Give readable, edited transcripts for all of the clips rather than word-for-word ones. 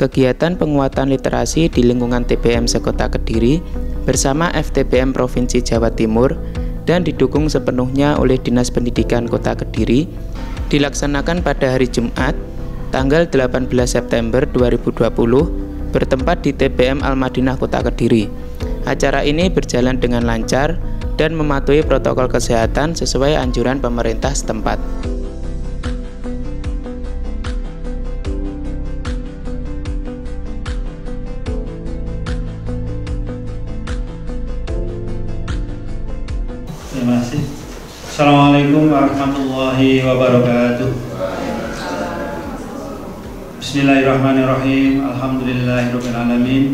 kegiatan penguatan literasi di lingkungan TPM Sekota Kediri bersama FTPM Provinsi Jawa Timur dan didukung sepenuhnya oleh Dinas Pendidikan Kota Kediri dilaksanakan pada hari Jumat tanggal 18 September 2020 bertempat di TPM Al-Madinah Kota Kediri. Acara ini berjalan dengan lancar dan mematuhi protokol kesehatan sesuai anjuran pemerintah setempat. Terima kasih. Assalamualaikum warahmatullahi wabarakatuh. Bismillahirrahmanirrahim. Alhamdulillahirabbil alamin.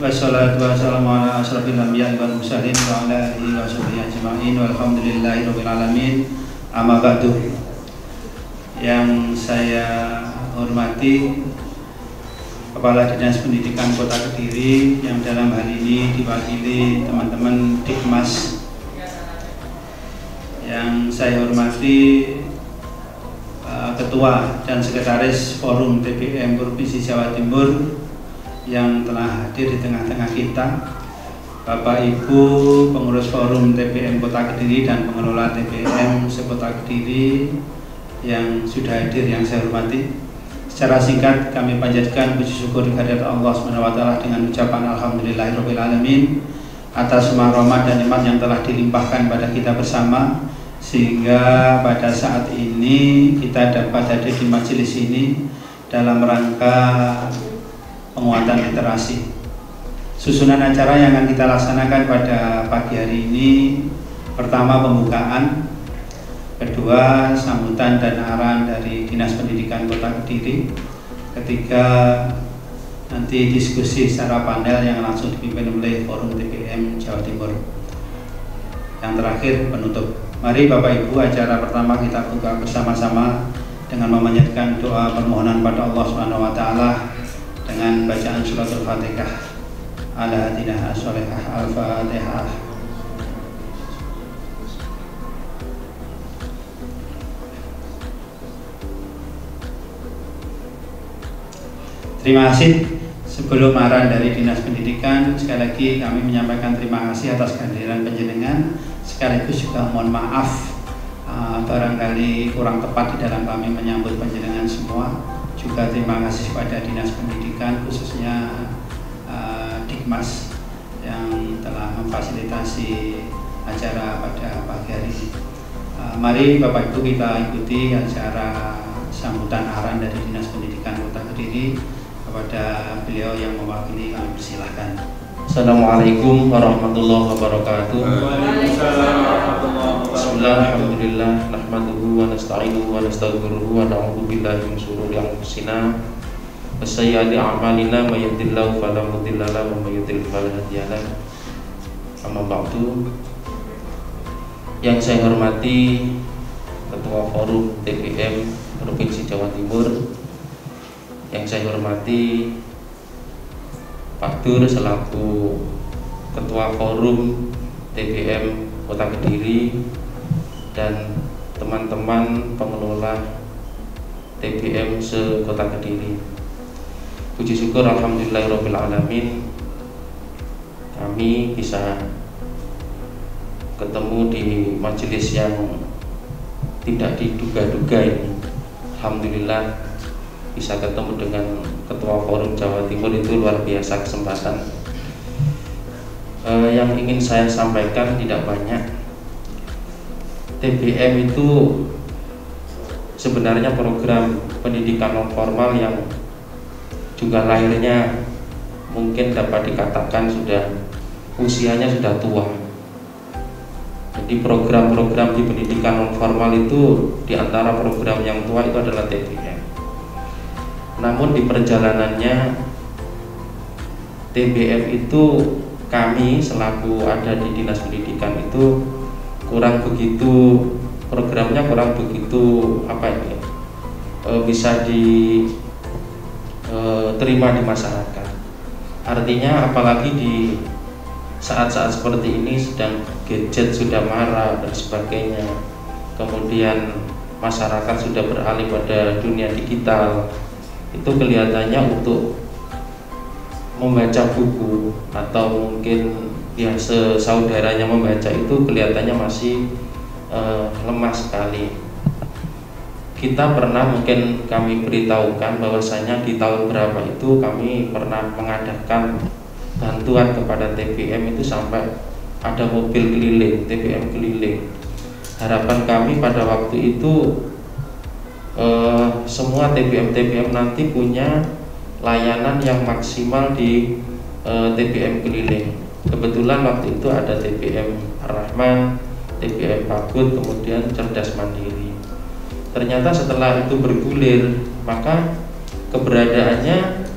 Wassalatu wassalamu ala asyrafil anbiya'i wal mursalin wa ala alihi wa sahbihi ajma'in. Walhamdulillahirabbil alamin. Amma ba'du. Yang saya hormati Kepala Dinas Pendidikan Kota Kediri yang dalam hal ini diwakili teman-teman Dikmas. Yang saya hormati Ketua dan Sekretaris Forum TPM Provinsi Jawa Timur yang telah hadir di tengah-tengah kita, Bapak Ibu pengurus Forum TPM Kota Kediri dan pengelola TPM Sekota Kediri yang sudah hadir yang saya hormati. Secara singkat kami panjatkan puji syukur kehadirat Allah SWT dengan ucapan Alhamdulillahirabbil alamin atas semua rahmat dan nikmat yang telah dilimpahkan pada kita bersama, sehingga pada saat ini kita dapat hadir di majelis ini dalam rangka penguatan literasi. Susunan acara yang akan kita laksanakan pada pagi hari ini: pertama pembukaan, kedua sambutan dan arahan dari Dinas Pendidikan Kota Kediri, ketiga nanti diskusi secara panel yang langsung dipimpin oleh Forum TPM Jawa Timur, yang terakhir penutup. Mari Bapak Ibu, acara pertama kita buka bersama-sama dengan memanjatkan doa permohonan pada Allah SWT dengan bacaan suratul Fatihah. Ala hadinah as-solehah al-Fatihah. Terima kasih. Sebelum arahan dari Dinas Pendidikan, sekali lagi kami menyampaikan terima kasih atas kehadiran panjenengan. Sekaligus juga mohon maaf barangkali kurang tepat di dalam kami menyambut panjenengan semua. Juga terima kasih kepada Dinas Pendidikan, khususnya Dikmas yang telah memfasilitasi acara pada pagi hari ini. Mari Bapak Ibu kita ikuti acara sambutan arahan dari Dinas Pendidikan Kota Kediri. Kepada beliau yang mewakili kami persilahkan. Assalamualaikum warahmatullahi wabarakatuh. Bismillah, alhamdulillah, nahmaduhu wa nasta'inuhu wa nastaghfiruhu wa na'udzu billahi min syururi anfusina wa sayyiati a'malina, may yahdihillahu fala mudilla lahu wa may yudlil fala hadiya lahu. Amma ba'du. Yang saya hormati Ketua Forum TPM Provinsi Jawa Timur, yang saya hormati Pak Dur selaku Ketua Forum TPM Kota Kediri dan teman-teman pengelola TPM se-Kota Kediri. Puji syukur alhamdulillahirabbil alamin kami bisa ketemu di majelis yang tidak diduga-duga ini. Alhamdulillah bisa ketemu dengan Ketua Forum Jawa Timur, itu luar biasa kesempatan. Yang ingin saya sampaikan tidak banyak. TPM itu sebenarnya program pendidikan non formal yang juga lahirnya mungkin dapat dikatakan usianya sudah tua. Jadi program-program di pendidikan non formal itu diantara program yang tua itu adalah TPM. Namun di perjalanannya TPM itu kami selaku ada di Dinas Pendidikan itu programnya kurang begitu bisa diterima di masyarakat. Artinya apalagi di saat-saat seperti ini sedang gadget sudah marak dan sebagainya, kemudian masyarakat sudah beralih pada dunia digital. itu kelihatannya untuk membaca buku atau mungkin ya saudaranya membaca itu kelihatannya masih lemah sekali. Kita pernah, mungkin kami beritahukan bahwasanya di tahun berapa itu kami pernah mengadakan bantuan kepada TBM itu sampai ada mobil keliling, TBM keliling. Harapan kami pada waktu itu semua TBM nanti punya layanan yang maksimal di TBM keliling. Kebetulan waktu itu ada TBM Ar-Rahman, TBM Pagut, kemudian Cerdas Mandiri. Ternyata setelah itu bergulir, maka keberadaannya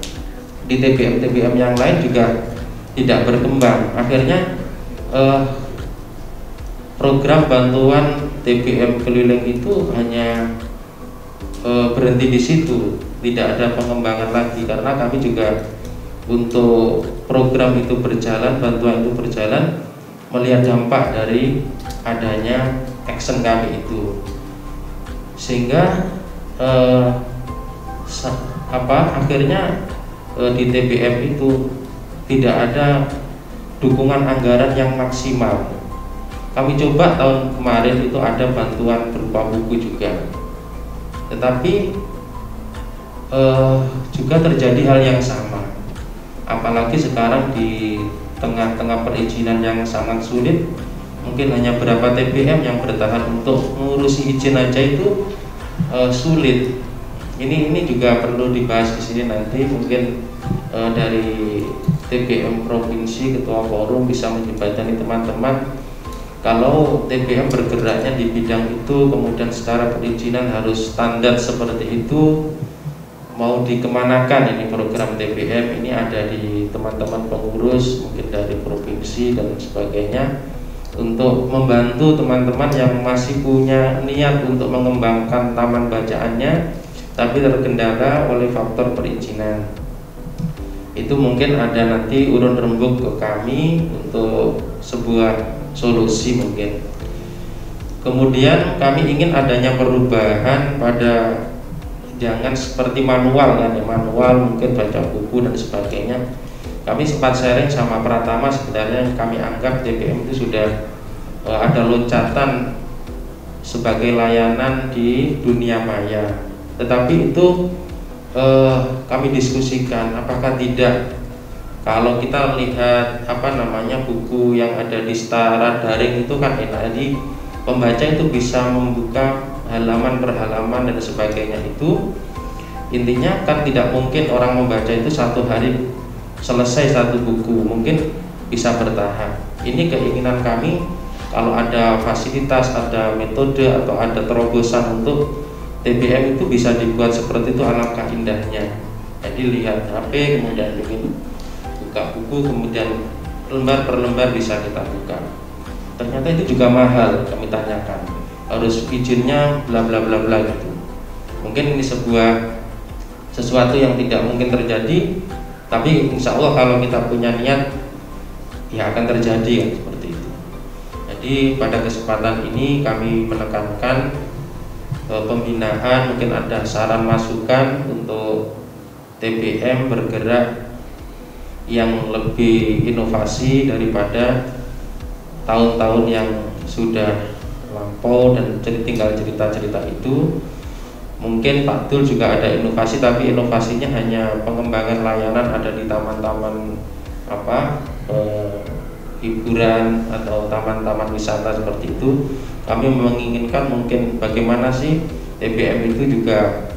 di TBM yang lain juga tidak berkembang. Akhirnya program bantuan TBM keliling itu hanya berhenti di situ, tidak ada pengembangan lagi, karena kami juga untuk program itu berjalan, bantuan itu berjalan, melihat dampak dari adanya action kami itu, sehingga akhirnya di TBM itu tidak ada dukungan anggaran yang maksimal. Kami coba tahun kemarin itu ada bantuan berupa buku juga, tetapi juga terjadi hal yang sama. Apalagi sekarang di tengah-tengah perizinan yang sangat sulit, mungkin hanya beberapa TBM yang bertahan untuk mengurusi izin aja itu sulit. Ini juga perlu dibahas di sini nanti. Mungkin dari TBM provinsi, ketua forum bisa menjembatani teman-teman. Kalau TBM bergeraknya di bidang itu, kemudian secara perizinan harus standar seperti itu, mau dikemanakan ini program TBM ini? Ada di teman-teman pengurus, mungkin dari provinsi dan sebagainya, untuk membantu teman-teman yang masih punya niat untuk mengembangkan taman bacaannya, tapi terkendala oleh faktor perizinan. Itu mungkin ada nanti urun rembuk ke kami untuk sebuah solusi mungkin. Kemudian kami ingin adanya perubahan pada, jangan seperti manual kan ya, manual mungkin baca buku dan sebagainya. Kami sempat sharing sama Pratama, sebenarnya kami anggap TBM itu sudah ada loncatan sebagai layanan di dunia maya. Tetapi itu kami diskusikan apakah tidak, kalau kita lihat buku yang ada di secara daring itu kan enak, jadi pembaca itu bisa membuka halaman per halaman dan sebagainya. Itu intinya kan tidak mungkin orang membaca itu satu hari selesai satu buku, mungkin bisa bertahap. Ini keinginan kami, kalau ada fasilitas, ada metode atau ada terobosan untuk TBM itu bisa dibuat seperti itu, alangkah indahnya. Jadi lihat HP, kemudian ingin buka buku, kemudian lembar per lembar bisa kita buka. Ternyata itu juga mahal, kami tanyakan, harus izinnya bla bla bla bla gitu. Mungkin ini sesuatu yang tidak mungkin terjadi, tapi insya Allah kalau kita punya niat ya akan terjadi ya, seperti itu. Jadi pada kesempatan ini kami menekankan pembinaan, mungkin ada saran masukan untuk TBM bergerak yang lebih inovasi daripada tahun-tahun yang sudah lampau dan tinggal cerita-cerita itu. Mungkin Pak Dul juga ada inovasi, tapi inovasinya hanya pengembangan layanan ada di taman-taman hiburan atau taman-taman wisata seperti itu. Kami menginginkan mungkin bagaimana sih TBM itu juga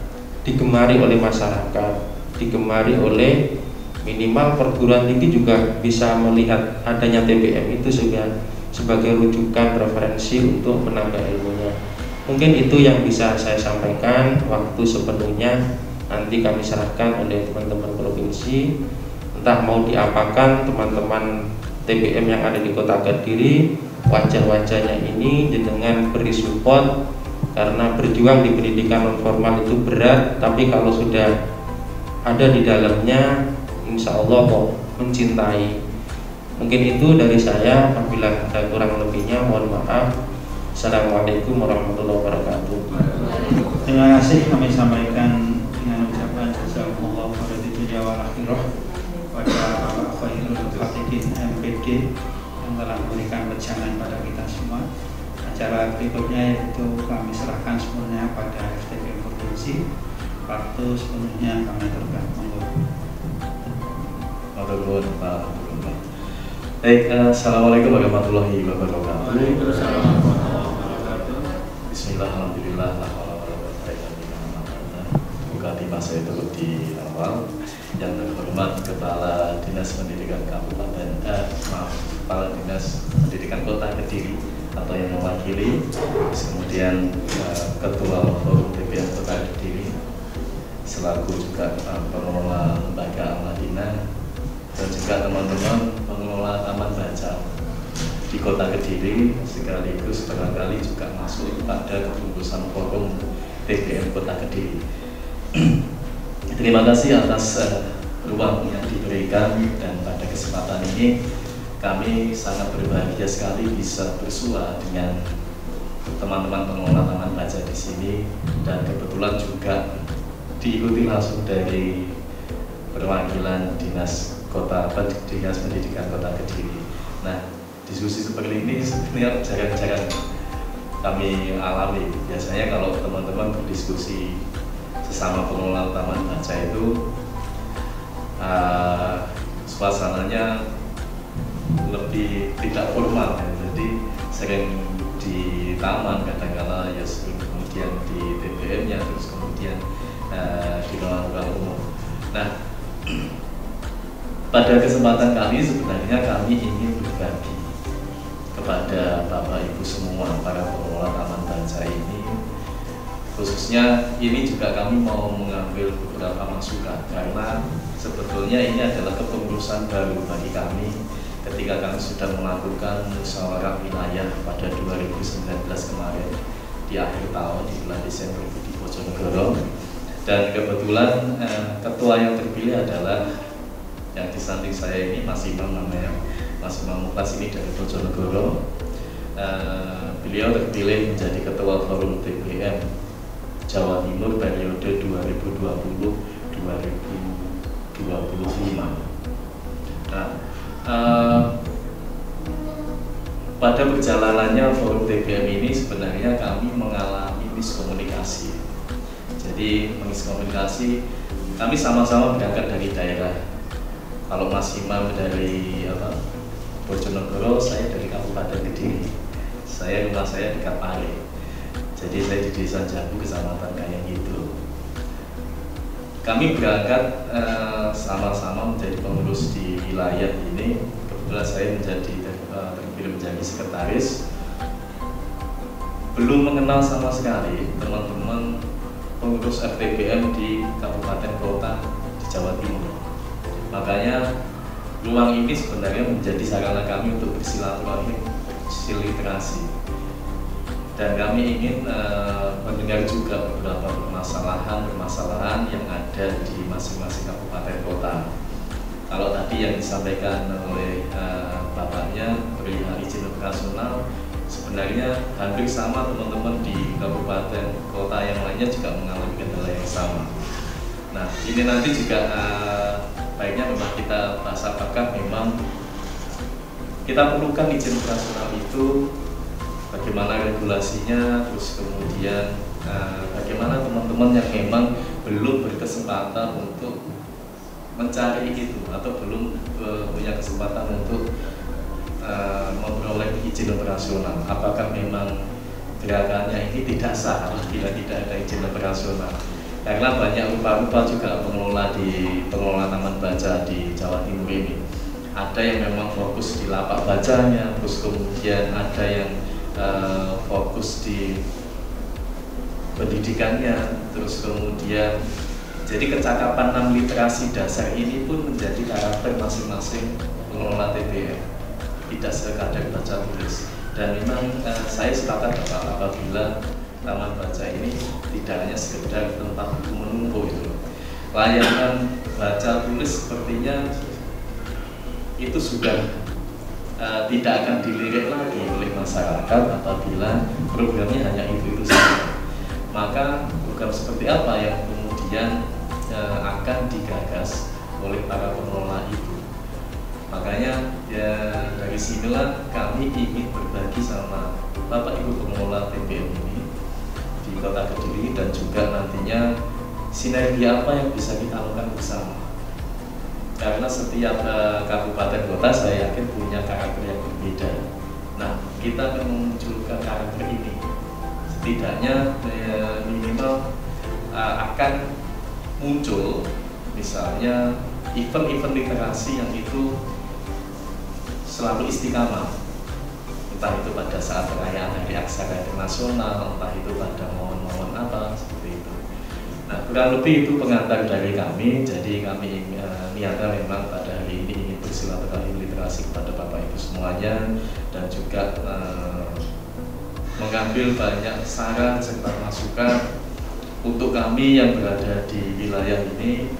digemari oleh masyarakat, digemari oleh minimal perguruan tinggi juga bisa melihat adanya TBM itu sebagai rujukan referensi untuk menambah ilmunya. Mungkin itu yang bisa saya sampaikan. Waktu sepenuhnya nanti kami serahkan oleh teman-teman provinsi, entah mau diapakan teman-teman TBM yang ada di Kota Kediri, wajah-wajahnya ini dengan beri support, karena berjuang di pendidikan non formal itu berat, tapi kalau sudah ada di dalamnya insya Allah kok mencintai. Mungkin itu dari saya, apabila ada kurang lebihnya mohon maaf. Assalamualaikum warahmatullahi wabarakatuh. Terima kasih, kami sampaikan dengan ucapan jazakallahu dunia wal akhirah, pada Bapak Khairul Fatidin MPD yang telah memberikan wejangan pada kita semua. Acara berikutnya yaitu kami serahkan sepenuhnya pada FTPM Provinsi. Waktu sepenuhnya kami terbuka. Baik, assalamualaikum warahmatullahi wabarakatuh. Waalaikumsalam warahmatullahi wabarakatuh. Bismillah, alhamdulillah, buka di masa itu di awal. Yang terhormat Kepala Dinas Pendidikan Kabupaten, Kepala Dinas Pendidikan Kota Kediri atau yang mewakili, kemudian Ketua Forum TPM Kota Kediri, selaku juga pengelola lembaga Al-Madinah, dan juga teman-teman pengelola Taman Baca di Kota Kediri, sekaligus barangkali juga masuk pada kepengurusan Forum TPM Kota Kediri. Terima kasih atas ruang yang diberikan, dan pada kesempatan ini kami sangat berbahagia sekali bisa bersua dengan teman-teman pengelola Taman Baca di sini, dan kebetulan juga diikuti langsung dari perwakilan Dinas Pendidikan Kota Kediri. Nah, diskusi seperti ini sebenarnya jarang-jarang kami alami. Biasanya kalau teman-teman berdiskusi sesama pengelola Taman Baca itu suasananya lebih tidak formal, ya. Jadi sering di taman kadang-kala, ya kemudian di TPM-nya, terus kemudian di ruang-ruang umum. Nah, pada kesempatan kali sebenarnya kami ingin berbagi kepada Bapak Ibu semua para pengelola Taman Baca ini, khususnya ini juga kami mau mengambil beberapa masukan, karena sebetulnya ini adalah kepengurusan baru bagi kami ketika kami sudah melakukan musyawarah wilayah pada 2019 kemarin di akhir tahun di bulan Desember di Bojonegoro, dan kebetulan ketua yang terpilih adalah yang di samping saya ini, Mas Imam namanya, Mas Imam Muklas ini dari Bojonegoro. Beliau terpilih menjadi ketua Forum TPM Jawa Timur periode 2020-2025. Nah, pada perjalanannya Forum TPM ini sebenarnya kami mengalami miskomunikasi. Jadi miskomunikasi, kami sama-sama berangkat dari daerah. Kalau Mas Imam dari Bojonegoro, saya dari Kabupaten Kediri. Rumah saya dekat Pare. Jadi saya di Desa Jambu, Kecamatan Kayang itu. Kami berangkat sama-sama menjadi pengurus di wilayah ini. Kebetulan saya terpilih menjadi sekretaris. Belum mengenal sama sekali teman-teman pengurus FTPM di kabupaten kota di Jawa Timur. Makanya ruang ini sebenarnya menjadi sarana kami untuk bersilaturahmi, bersilaturahmi. Dan kami ingin mendengar juga beberapa permasalahan yang ada di masing-masing kabupaten kota. Kalau tadi yang disampaikan oleh bapaknya perihal izin operasional, sebenarnya hampir sama teman-teman di kabupaten kota yang lainnya juga mengalami kendala yang sama. Nah, ini nanti juga baiknya memang kita bahas apakah memang kita perlukan izin operasional itu, bagaimana regulasinya, terus kemudian bagaimana teman-teman yang memang belum berkesempatan untuk mencari itu atau belum punya kesempatan untuk memperoleh izin operasional, apakah memang gerakannya ini tidak sah apabila tidak ada izin operasional. Karena banyak rupa-rupa juga pengelola Taman Baca di Jawa Timur ini. Ada yang memang fokus di lapak bacanya, terus kemudian ada yang fokus di pendidikannya, terus kemudian jadi kecakapan 6 literasi dasar ini pun menjadi karakter masing-masing pengelola TPM, tidak sekadar baca tulis. Dan memang saya sepakat apabila Taman Baca ini tidak hanya sekedar tempat menumpuk itu. Layanan baca tulis sepertinya itu sudah tidak akan dilirik lagi oleh masyarakat apabila programnya hanya itu saja. Maka program seperti apa yang kemudian akan digagas oleh para pengelola itu. Makanya ya dari sinilah kami ingin berbagi sama Bapak Ibu pengelola TPM ini di Kota Kediri, dan juga nantinya sinergi apa yang bisa kita lakukan bersama. Karena setiap kabupaten kota saya yakin punya karakter yang berbeda. Nah, kita akan memunculkan karakter ini. Setidaknya minimal akan muncul misalnya event-event literasi yang itu selalu istiqamah. Entah itu pada saat perayaan Hari Aksara Internasional, entah itu pada momen-momen apa, seperti itu. Nah, kurang lebih itu pengantar dari kami. Jadi kami niatnya memang pada hari ini ingin bersilaturahmi literasi kepada Bapak Ibu semuanya, dan juga mengambil banyak saran serta masukan untuk kami yang berada di wilayah ini.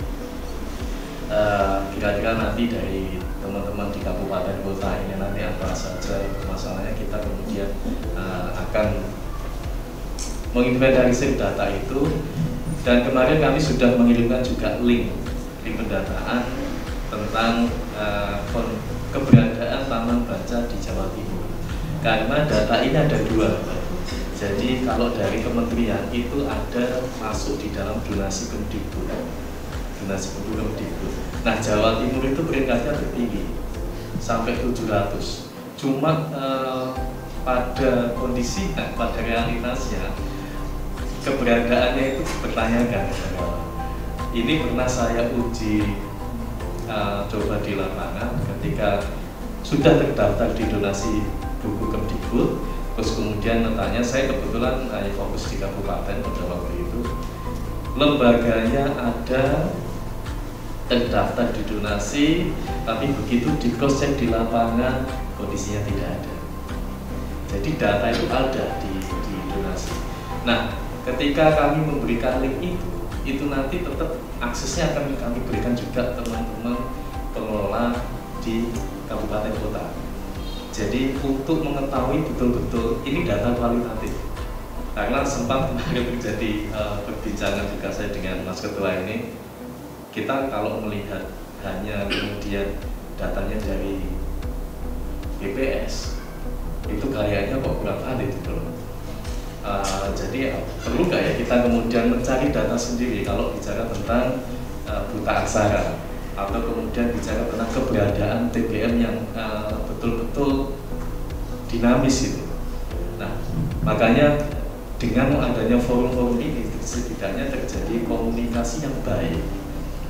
Kira-kira nanti dari teman-teman di kabupaten kota ini nanti apa saja masalahnya, kita kemudian akan menginventarisir data itu. Dan kemarin kami sudah mengirimkan juga link pendataan tentang keberadaan taman baca di Jawa Timur. Karena data ini ada dua. Jadi kalau dari kementerian itu ada masuk di dalam donasi Kemdikbud. Donasi Kemdikbud. Nah, Jawa Timur itu peringkatnya tertinggi sampai 700. Cuma pada kondisinya, pada realitasnya, keberadaannya itu dipertanyakan. Ini pernah saya uji coba di lapangan ketika sudah terdaftar di donasi buku Kemdikbud, terus kemudian tanya, saya kebetulan fokus di kabupaten pada waktu itu, lembaganya ada terdaftar di donasi, tapi begitu di cross check di lapangan kondisinya tidak ada. Jadi data itu ada di donasi. Nah, ketika kami memberikan link itu nanti tetap aksesnya akan kami berikan juga teman-teman pengelola di kabupaten kota. Jadi untuk mengetahui betul-betul ini data kualitatif. Karena sempat kemarin terjadi perbincangan juga saya dengan Mas Ketua ini, kita kalau melihat hanya kemudian datanya dari BPS, itu kayaknya kok kurang valid gitu loh. Jadi perlu nggak ya kita kemudian mencari data sendiri kalau bicara tentang buta aksara, atau kemudian bicara tentang keberadaan TPM yang betul-betul dinamis itu. Nah, makanya dengan adanya forum-forum ini setidaknya terjadi komunikasi yang baik.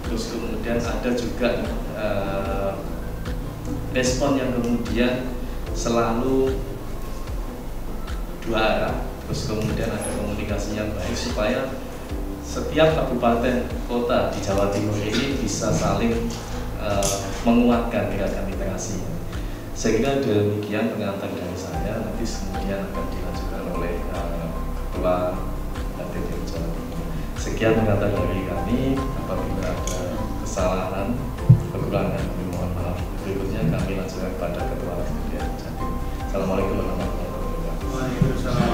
Terus kemudian ada juga respon yang kemudian selalu dua arah. Terus kemudian ada komunikasi yang baik supaya setiap kabupaten kota di Jawa Timur ini bisa saling menguatkan gerakan literasinya. Saya kira demikian pengantar dari saya. Nanti kemudian akan dilanjutkan oleh Ketua TPM Jawa Timur. Sekian pengantar dari kami. Apabila ada kesalahan, kekurangan, kami mohon maaf. Berikutnya kami lanjutkan kepada Ketua TPM Jawa Timur. Assalamualaikum warahmatullahi wabarakatuh. Waalaikumsalam.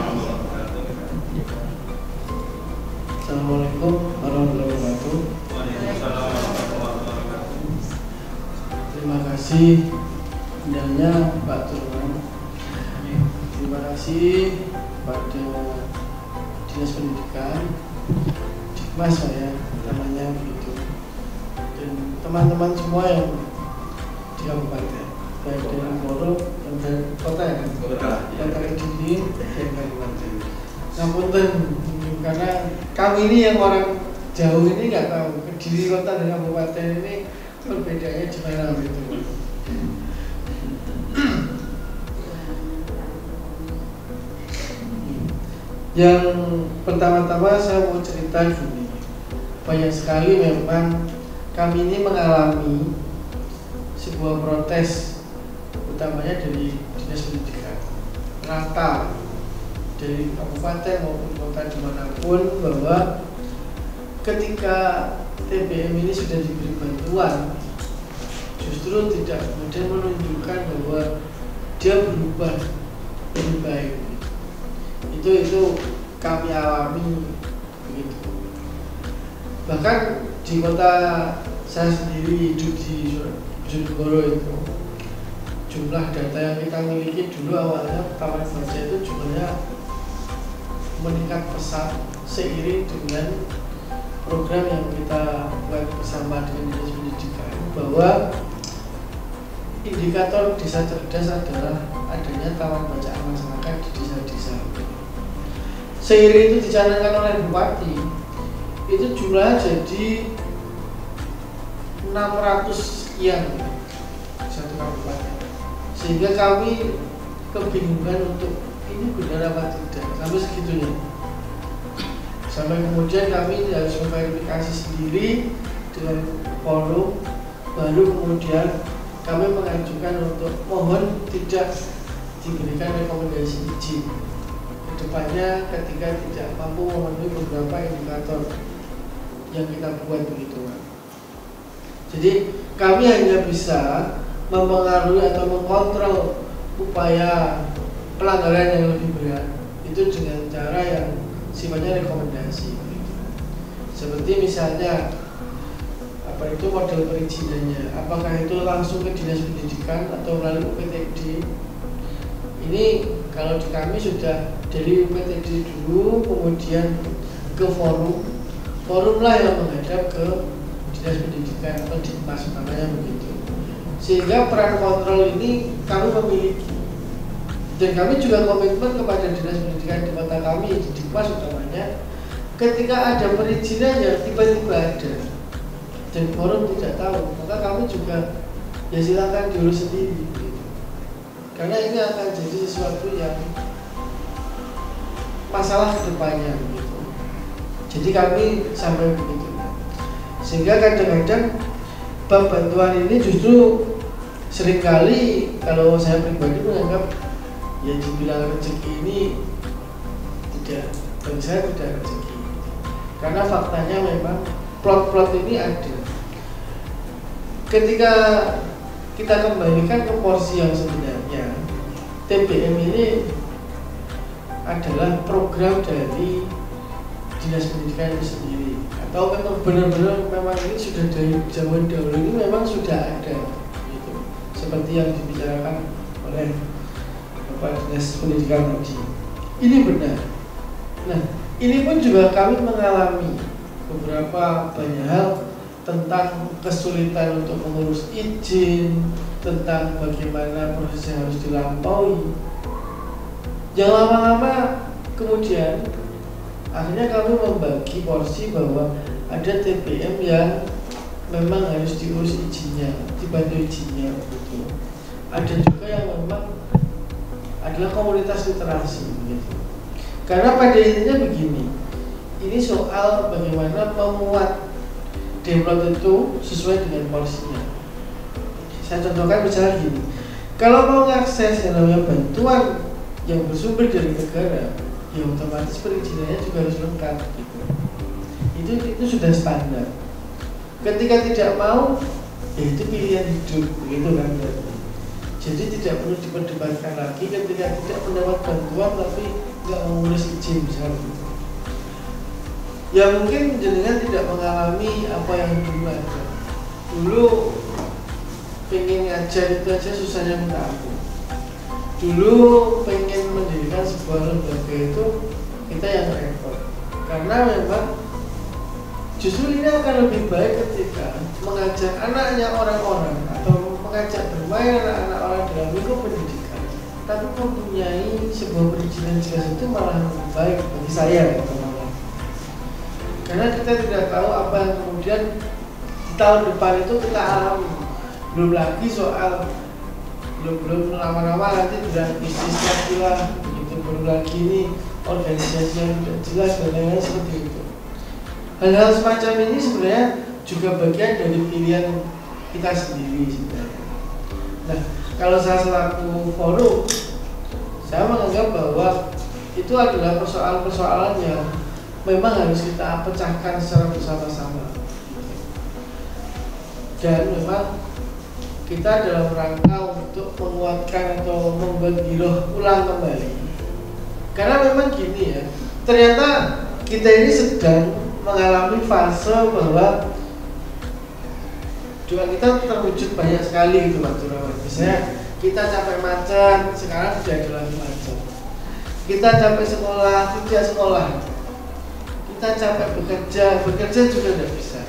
Assalamualaikum warahmatullahi wabarakatuh. Waalaikumsalam warahmatullahi wabarakatuh. Terima kasih undangnya Pak Turman. Terima kasih pada Dinas Pendidikan, Dikmas saya namanya begitu, dan teman-teman semua yang di kabupaten, baik dari Moro dan dari kota ya kan, kota Kediri dan kabupaten. Namun karena kami ini yang orang jauh ini nggak tahu Kediri kota dan kabupaten ini perbedaannya di mana gitu. Yang pertama-tama saya mau cerita gini, banyak sekali memang kami ini mengalami sebuah protes, utamanya dari Dinas Pendidikan rata dari kabupaten maupun kota dimanapun, bahwa ketika TPM ini sudah diberi bantuan, justru tidak kemudian menunjukkan bahwa dia berubah lebih baik. Itu kami alami begitu. Bahkan di kota saya sendiri hidup di Bojonegoro itu, jumlah data yang kita miliki dulu awalnya taman baca itu jumlahnya meningkat pesat seiring dengan program yang kita buat bersama dengan Dinas Pendidikan, bahwa indikator desa cerdas adalah adanya taman bacaan masyarakat di desa-desa. Seiring itu dicanangkan oleh Bupati, itu jumlahnya jadi 600 sekian satu kabupaten, sehingga kami kebingungan untuk ini benar apa tidak sampai segitunya. Sampai kemudian kami harus memverifikasi sendiri dengan forum, baru kemudian kami mengajukan untuk mohon tidak diberikan rekomendasi izin kedepannya ketika tidak mampu memenuhi beberapa indikator yang kita buat begitu. Jadi kami hanya bisa mempengaruhi atau mengontrol upaya pelanggaran yang lebih berat itu dengan cara yang sifatnya rekomendasi. Seperti misalnya apa itu model perizinannya, apakah itu langsung ke Dinas Pendidikan atau melalui UPTD. Ini kalau di kami sudah dari UPTD dulu, kemudian ke forum lah yang menghadap ke Dinas Pendidikan atau Dinas namanya begitu. Sehingga peran kontrol ini kami memiliki, dan kami juga komitmen kepada Dinas Pendidikan di kota kami di Dikmas utamanya, ketika ada perizinannya tiba-tiba ada dan forum tidak tahu, maka kami juga ya silakan diurus sendiri gitu. Karena ini akan jadi sesuatu yang masalah kedepannya gitu. Jadi kami sampai begitu, sehingga kadang-kadang bank bantuan ini justru seringkali kalau saya pribadi menganggap ya dibilang rezeki ini tidak, bagi saya tidak rezeki, karena faktanya memang plot-plot ini ada. Ketika kita kembalikan ke porsi yang sebenarnya, TBM ini adalah program dari Dinas Pendidikan itu sendiri, atau memang benar-benar memang ini sudah dari zaman dahulu ini memang sudah ada gitu, seperti yang dibicarakan oleh Bapak Dinas Pendidikan tadi. Ini benar. Nah, ini pun juga kami mengalami beberapa banyak hal tentang kesulitan untuk mengurus izin, tentang bagaimana proses yang harus dilampaui. Yang lama-lama kemudian akhirnya kami membagi porsi bahwa ada TBM yang memang harus diurus izinnya, dibantu izinnya gitu. Ada juga yang memang adalah komunitas literasi begitu. Karena pada intinya begini, ini soal bagaimana memuat demplot itu sesuai dengan porsinya. Saya contohkan misalnya gini, kalau mau mengakses yang namanya bantuan yang bersumber dari negara, ya otomatis perizinannya juga harus lengkap gitu. Itu sudah standar. Ketika tidak mau, ya itu pilihan hidup begitu kan. Jadi tidak perlu diperdebatkan lagi ketika tidak mendapat bantuan tapi nggak mengurus izin misalnya gitu. Ya mungkin jenengan tidak mengalami apa yang dulu ada. Dulu pengen ngajar itu aja susahnya minta ampun. Dulu pengen mendirikan sebuah lembaga itu kita yang repot. Karena memang justru ini akan lebih baik ketika mengajak anaknya orang-orang atau mengajak bermain anak-anak orang dalam lingkup pendidikan, tapi mempunyai sebuah perizinan jelas itu malah lebih baik bagi saya teman-teman. Karena kita tidak tahu apa yang kemudian di tahun depan itu kita alami. Belum lagi soal belum lama-lama nanti tidak bisnis lagi lah, begitu. Belum lagi ini organisasi yang tidak jelas dan lain-lain seperti itu. Hal-hal semacam ini sebenarnya juga bagian dari pilihan kita sendiri sebenarnya. Nah, kalau saya selaku forum, saya menganggap bahwa itu adalah persoalan-persoalan yang memang harus kita pecahkan secara bersama-sama. Dan memang kita dalam rangka untuk menguatkan atau membuat giroh ulang kembali. Karena memang gini ya, ternyata kita ini sedang mengalami fase bahwa juga kita terwujud banyak sekali gitu Pak Turawan. Misalnya kita capek macet, sekarang tidak ada lagi macet. Kita capek sekolah, tidak sekolah. Kita capek bekerja juga tidak bisa.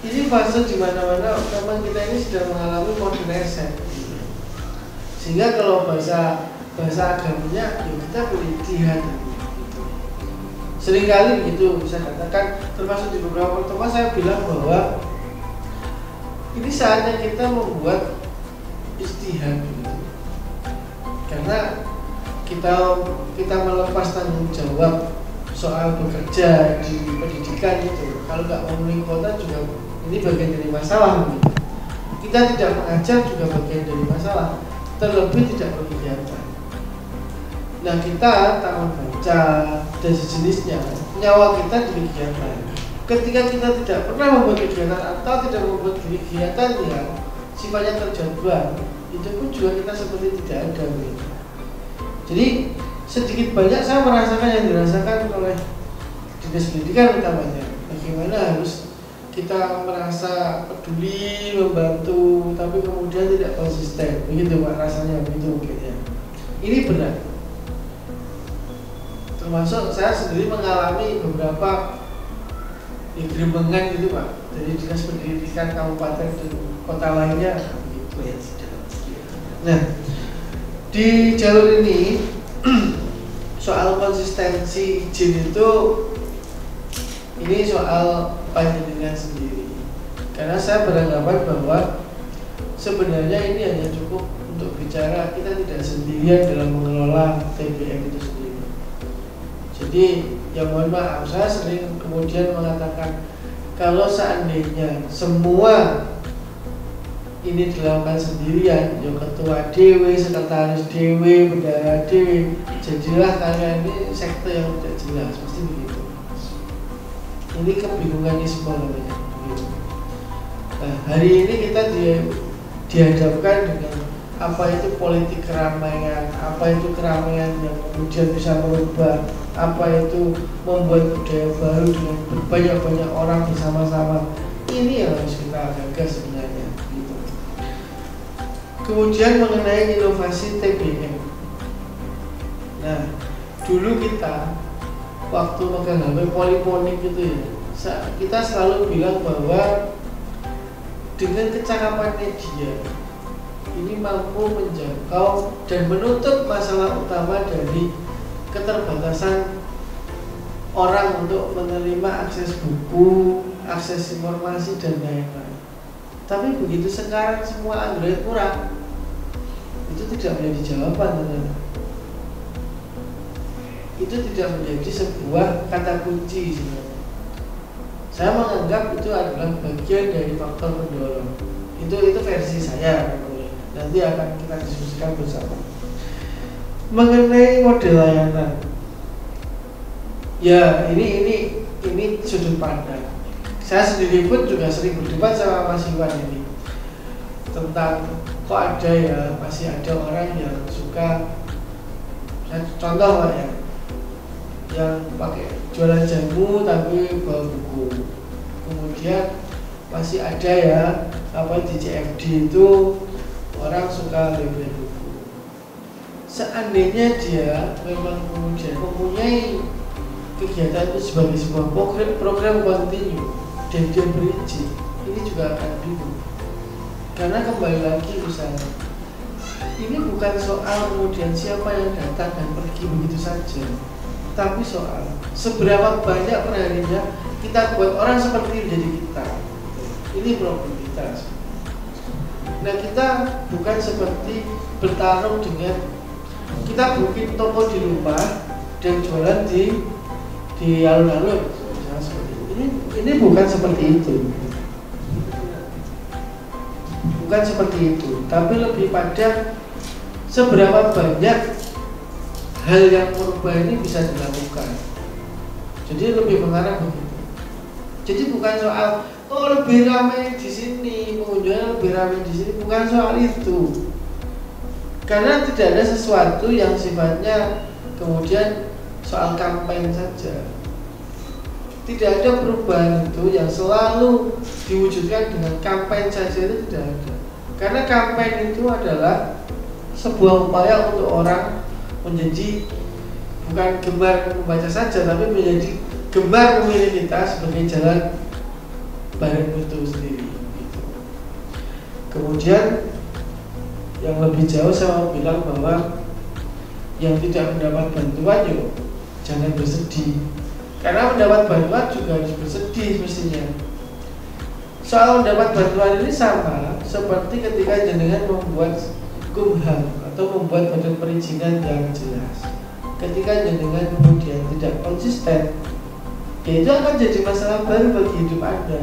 Ini fase di mana-mana memang kita ini sedang mengalami modernization. Sehingga kalau bahasa agamanya ya kita berjihad. Seringkali begitu saya katakan, termasuk di beberapa pertemuan saya bilang bahwa ini saatnya kita membuat ijtihad gitu. Karena kita melepas tanggung jawab soal bekerja di pendidikan itu, kalau nggak memenuhi kuota juga ini bagian dari masalah gitu. Kita tidak mengajar juga bagian dari masalah, terlebih tidak berkegiatan. Nah kita taman baca dan sejenisnya, nyawa kita di kegiatan. Ketika kita tidak pernah membuat kegiatan atau tidak membuat kegiatan yang sifatnya terjadwal, itu pun juga kita seperti tidak ada gitu. Jadi sedikit banyak saya merasakan yang dirasakan oleh dinas pendidikan utamanya. Bagaimana harus kita merasa peduli, membantu, tapi kemudian tidak konsisten. Begitu Pak rasanya, begitu mungkin ya. Ini berat. Termasuk saya sendiri mengalami beberapa grebengan gitu Pak, dari dinas pendidikan kabupaten dan kota lainnya. Begitu. Nah, di jalur ini soal konsistensi izin itu ini soal panjenengan sendiri. Karena saya beranggapan bahwa sebenarnya ini hanya cukup untuk bicara kita tidak sendirian dalam mengelola TBM itu sendiri. Jadi yang mohon maaf, saya sering kemudian mengatakan kalau seandainya semua ini dilakukan sendirian, ya ketua DW, sekretaris DW, bendahara DW, jadilah kalian ini sektor yang tidak jelas, pasti begitu. Ini kebingunganisme namanya. Nah, hari ini kita dihadapkan dengan apa itu politik keramaian, apa itu keramaian yang kemudian bisa merubah, apa itu membuat budaya baru dengan banyak-banyak orang bersama-sama. Ini yang harus kita gagas sebenarnya. Kemudian mengenai inovasi TBM. Nah, dulu kita waktu megang HP poliponik gitu ya, kita selalu bilang bahwa dengan kecakapan media ini mampu menjangkau dan menutup masalah utama dari keterbatasan orang untuk menerima akses buku, akses informasi dan lain-lain. Tapi begitu sekarang semua Android murah, itu tidak menjadi jawaban teman-teman. Itu tidak menjadi sebuah kata kunci sebenarnya. Saya menganggap itu adalah bagian dari faktor pendorong. Itu versi saya, nanti akan kita diskusikan bersama. Mengenai model layanan, ya ini sudut pandang. Saya sendiri pun juga sering berdebat sama Mas Iwan ini tentang kok ada ya, masih ada orang yang suka, contoh Pak ya, yang pakai jualan jamu tapi bawa buku. Kemudian masih ada ya, apa di CFD itu orang suka beli buku. Seandainya dia memang kemudian mempunyai kegiatan itu sebagai sebuah program kontinu dan dia berizin, ini juga akan bingung. Karena kembali lagi misalnya, ini bukan soal kemudian siapa yang datang dan pergi begitu saja, tapi soal seberapa banyak perharinya kita buat orang seperti menjadi kita. Ini problem kita. Nah, kita bukan seperti bertarung dengan kita bikin toko di rumah dan jualan di alun-alun. Ini bukan seperti itu. Bukan seperti itu, tapi lebih pada seberapa banyak hal yang merubah ini bisa dilakukan. Jadi lebih mengarah begitu. Jadi bukan soal lebih ramai di sini, pengunjungnya lebih ramai di sini, bukan soal itu. Karena tidak ada sesuatu yang sifatnya kemudian soal kampanye saja. tidak ada perubahan itu yang selalu diwujudkan dengan kampanye saja, itu tidak ada. Karena kampanye itu adalah sebuah upaya untuk orang menjadi bukan gemar membaca saja, tapi menjadi gemar memilih kita sebagai jalan bareng itu sendiri. Kemudian yang lebih jauh saya mau bilang bahwa yang tidak mendapat bantuan yuk jangan bersedih, karena mendapat bantuan juga harus bersedih mestinya. Soal mendapat bantuan ini sama seperti ketika jenengan membuat kumham atau membuat badan perizinan yang jelas. Ketika jenengan kemudian tidak konsisten, ya itu akan jadi masalah baru bagi hidup Anda.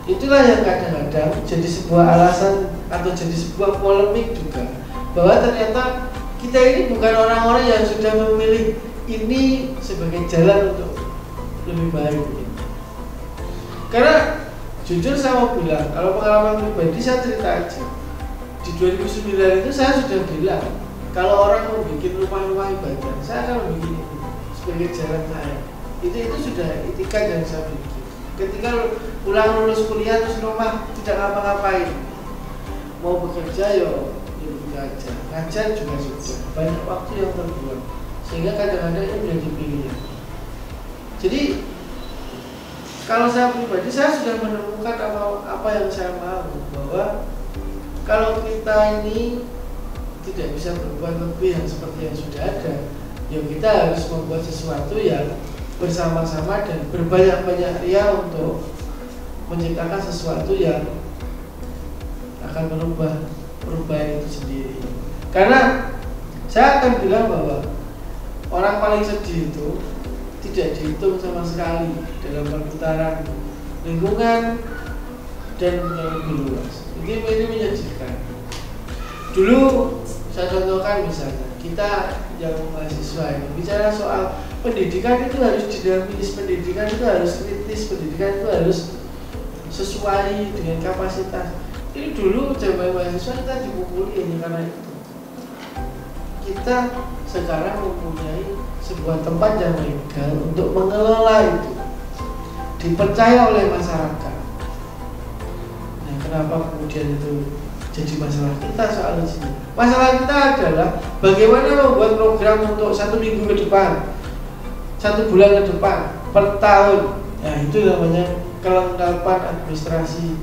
Itulah yang kadang-kadang jadi sebuah alasan atau jadi sebuah polemik juga, bahwa ternyata kita ini bukan orang-orang yang sudah memilih ini sebagai jalan untuk lebih baik. Karena jujur saya mau bilang, kalau pengalaman pribadi saya cerita aja. Di 2009 itu saya sudah bilang, kalau orang mau bikin rumah-rumah ibadah, saya akan bikin itu sebagai jalan saya. Itu sudah etika yang saya bikin. Ketika pulang lulus kuliah terus rumah tidak ngapa-ngapain, mau bekerja yo aja, ngajar juga sudah banyak waktu yang terbuang, sehingga kadang-kadang ini menjadi pilihan. Jadi kalau saya pribadi, saya sudah menemukan apa yang saya mau, bahwa kalau kita ini tidak bisa berbuat lebih yang seperti yang sudah ada, ya kita harus membuat sesuatu yang bersama-sama dan berbanyak-banyak ria untuk menciptakan sesuatu yang akan merubah perubahan itu sendiri. Karena saya akan bilang bahwa orang paling sedih itu tidak dihitung sama sekali dalam perputaran lingkungan dan yang lebih luas. Ini menyedihkan. Dulu saya contohkan misalnya, kita yang mahasiswa ini bicara soal pendidikan itu harus dinamis, pendidikan itu harus kritis, pendidikan itu harus sesuai dengan kapasitas. Ini dulu zaman mahasiswa kita dipukuli ini karena itu. Kita sekarang mempunyai sebuah tempat yang legal untuk mengelola itu, dipercaya oleh masyarakat. Nah, kenapa kemudian itu jadi masalah kita soal ini? Masalah kita adalah bagaimana membuat program untuk 1 minggu ke depan, 1 bulan ke depan, per tahun. Nah, itu namanya kelengkapan administrasi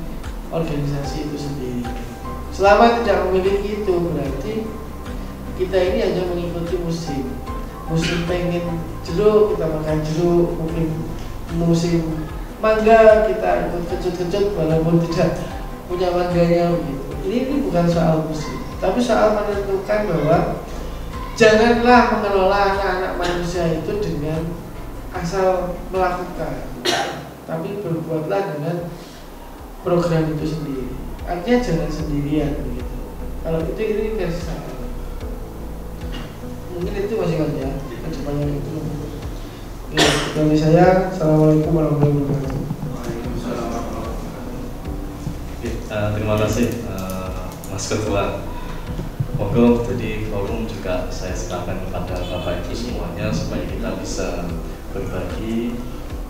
organisasi itu sendiri. Selama tidak memiliki itu, berarti kita ini hanya mengikuti musim. Musim pengen jeruk, kita makan jeruk. Mungkin musim mangga, kita ikut kecut-kecut walaupun tidak punya mangganya gitu. Ini bukan soal musim, tapi soal menentukan bahwa janganlah mengelola anak-anak manusia itu dengan asal melakukan, tapi berbuatlah dengan program itu sendiri. Artinya jangan sendirian begitu. Kalau itu ini versi saya. Mungkin itu masih aja kedepannya itu. Ya, dari saya, assalamualaikum warahmatullahi wabarakatuh. Terima kasih Mas Ketua. Monggo jadi forum juga saya serahkan kepada Bapak Ibu semuanya supaya kita bisa berbagi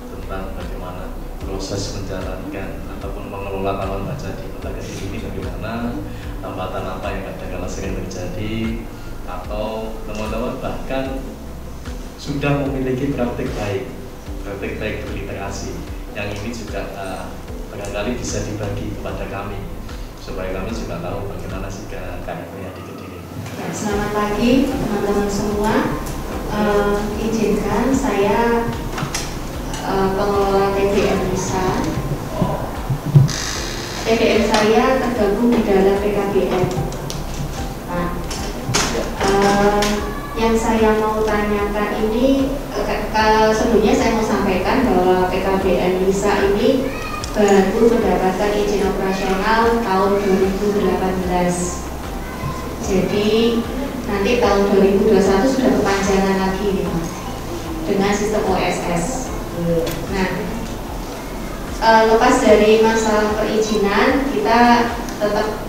tentang bagaimana proses menjalankan ataupun mengelola taman baca di Kota Kediri ini, bagaimana hambatan apa yang kadang-kadang sering terjadi, atau teman-teman bahkan sudah memiliki praktik baik berliterasi yang ini juga barangkali bisa dibagi kepada kami supaya kami juga tahu bagaimana sikap KMP di Kediri. Selamat pagi teman-teman semua. Izinkan saya pengelola TBM Lisa. TBM saya tergabung di dalam PKBM. Nah, yang saya mau tanyakan ini, sebelumnya saya mau sampaikan bahwa PKBM Lisa ini baru mendapatkan izin operasional tahun 2018. Jadi nanti tahun 2021 sudah kepanjangan lagi nih, dengan sistem OSS. Nah, lepas dari masalah perizinan, kita tetap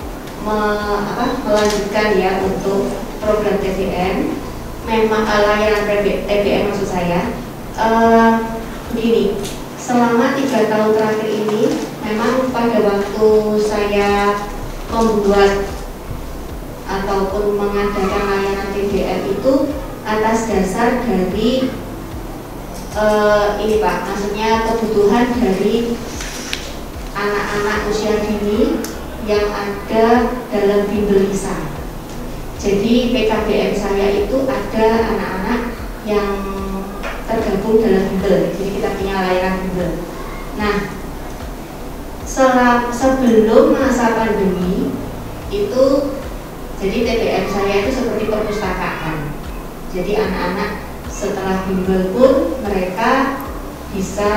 melanjutkan ya untuk program TBM. Memang layanan TBM maksud saya. begini, selama 3 tahun terakhir ini memang pada waktu saya membuat ataupun mengadakan layanan TBM itu atas dasar dari ini Pak, maksudnya kebutuhan dari anak-anak usia dini yang ada dalam bimbel ISA. Jadi PKBM saya itu ada anak-anak yang tergabung dalam bimbel, jadi kita punya layanan bimbel. Nah, sebelum masa pandemi itu, jadi TBM saya itu seperti perpustakaan. Jadi anak-anak setelah bimbel pun mereka bisa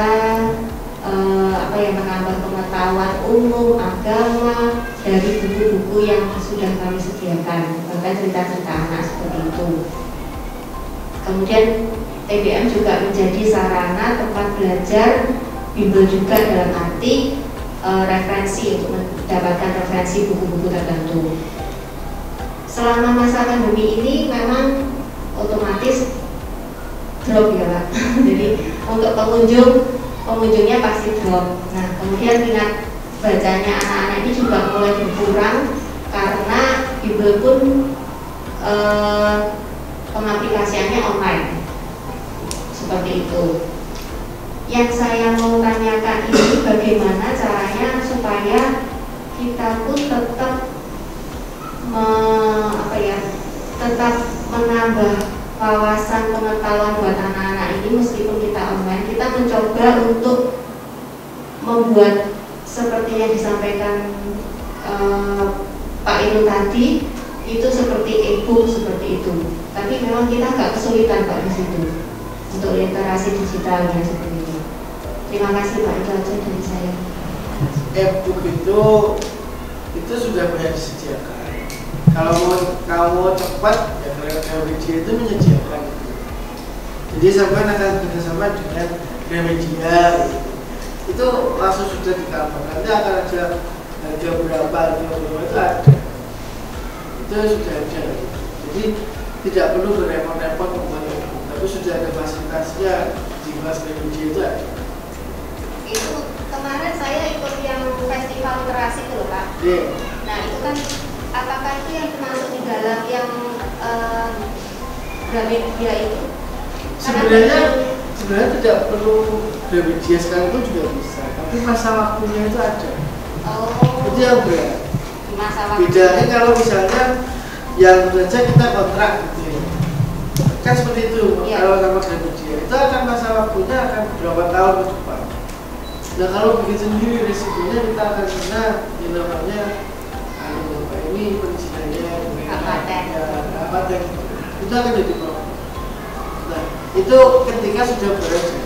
menambah pengetahuan umum, agama dari buku-buku yang sudah kami sediakan, bahkan cerita-cerita anak seperti itu. Kemudian TBM juga menjadi sarana tempat belajar bimbel juga dalam arti referensi untuk mendapatkan referensi buku-buku tertentu. Selama masa pandemi ini memang otomatis drop ya Pak. Jadi untuk pengunjungnya pasti drop. Nah, kemudian minat bacanya anak-anak ini juga mulai berkurang karena bimbel pun pengaplikasiannya online seperti itu. Yang saya mau tanyakan ini bagaimana caranya supaya kita pun tetap tetap menambah wawasan pengetahuan buat anak-anak ini meskipun kita online. Kita mencoba untuk membuat seperti yang disampaikan Pak Inu tadi, itu seperti e-book seperti itu. Tapi memang kita agak kesulitan Pak di situ untuk literasi digitalnya seperti itu. Terima kasih Pak, itu aja dari saya. E-book itu sudah banyak disediakan. Kalau cepat ya Gramedia itu menyediakan. Jadi sampai akan bekerjasama dengan Gramedia itu langsung sudah di-cover. Nanti akan ada harga berapa itu ada. Itu sudah ada. Jadi tidak perlu berrepot-repot membuat e-book, tapi sudah ada fasilitasnya di kelas Gramedia itu ada. Itu kemarin saya ikut yang festival literasi itu loh Pak. Yeah. Nah itu kan apakah itu yang termasuk di dalam yang Gramedia itu? Sebenarnya tidak perlu Gramedia sekarang itu juga bisa, tapi masa waktunya itu ada. Oh. Itu yang berat. Masa waktu. Bedanya kalau misalnya yang saja kita kontrak gitu ya. Kan seperti itu. Yeah. Kalau sama Gramedia itu akan masa waktunya akan berapa tahun ke depan. Nah kalau bikin sendiri risikonya kita akan kena yang namanya ini perizinannya paten itu akan jadi problem. Nah itu ketika sudah berjalan.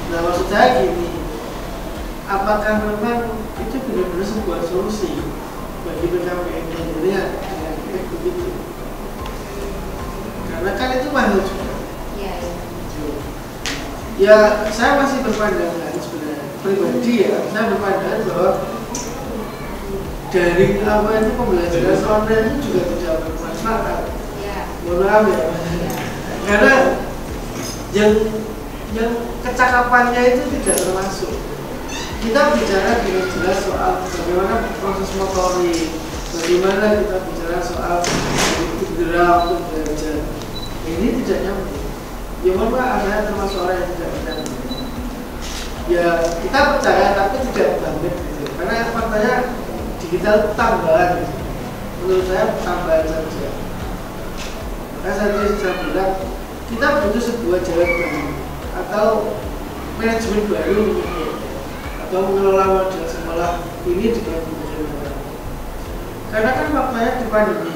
Nah maksud saya gini, apakah memang itu benar-benar sebuah solusi bagi PKBM dengan begitu? Karena kan itu mahal juga. Ya saya masih berpandangan sebenarnya pribadi ya, saya berpandangan bahwa dari itu pembelajaran online itu juga tidak bermanfaat. Mohon maaf ya, karena yang kecakapannya itu tidak termasuk. Kita bicara dengan jelas soal bagaimana proses motorik, bagaimana kita bicara soal gerak untuk belajar. Ini tidak nyambung. Ya mohon maaf, saya termasuk orang yang tidak percaya. Ya kita percaya tapi tidak banget gitu. Karena faktanya digital tambahan. Menurut saya tambahan saja. Maka saya bilang kita butuh sebuah jalan baru atau manajemen baru mungkin, atau mengelola model sekolah ini dengan bagaimana. Karena kan faktanya di pandemi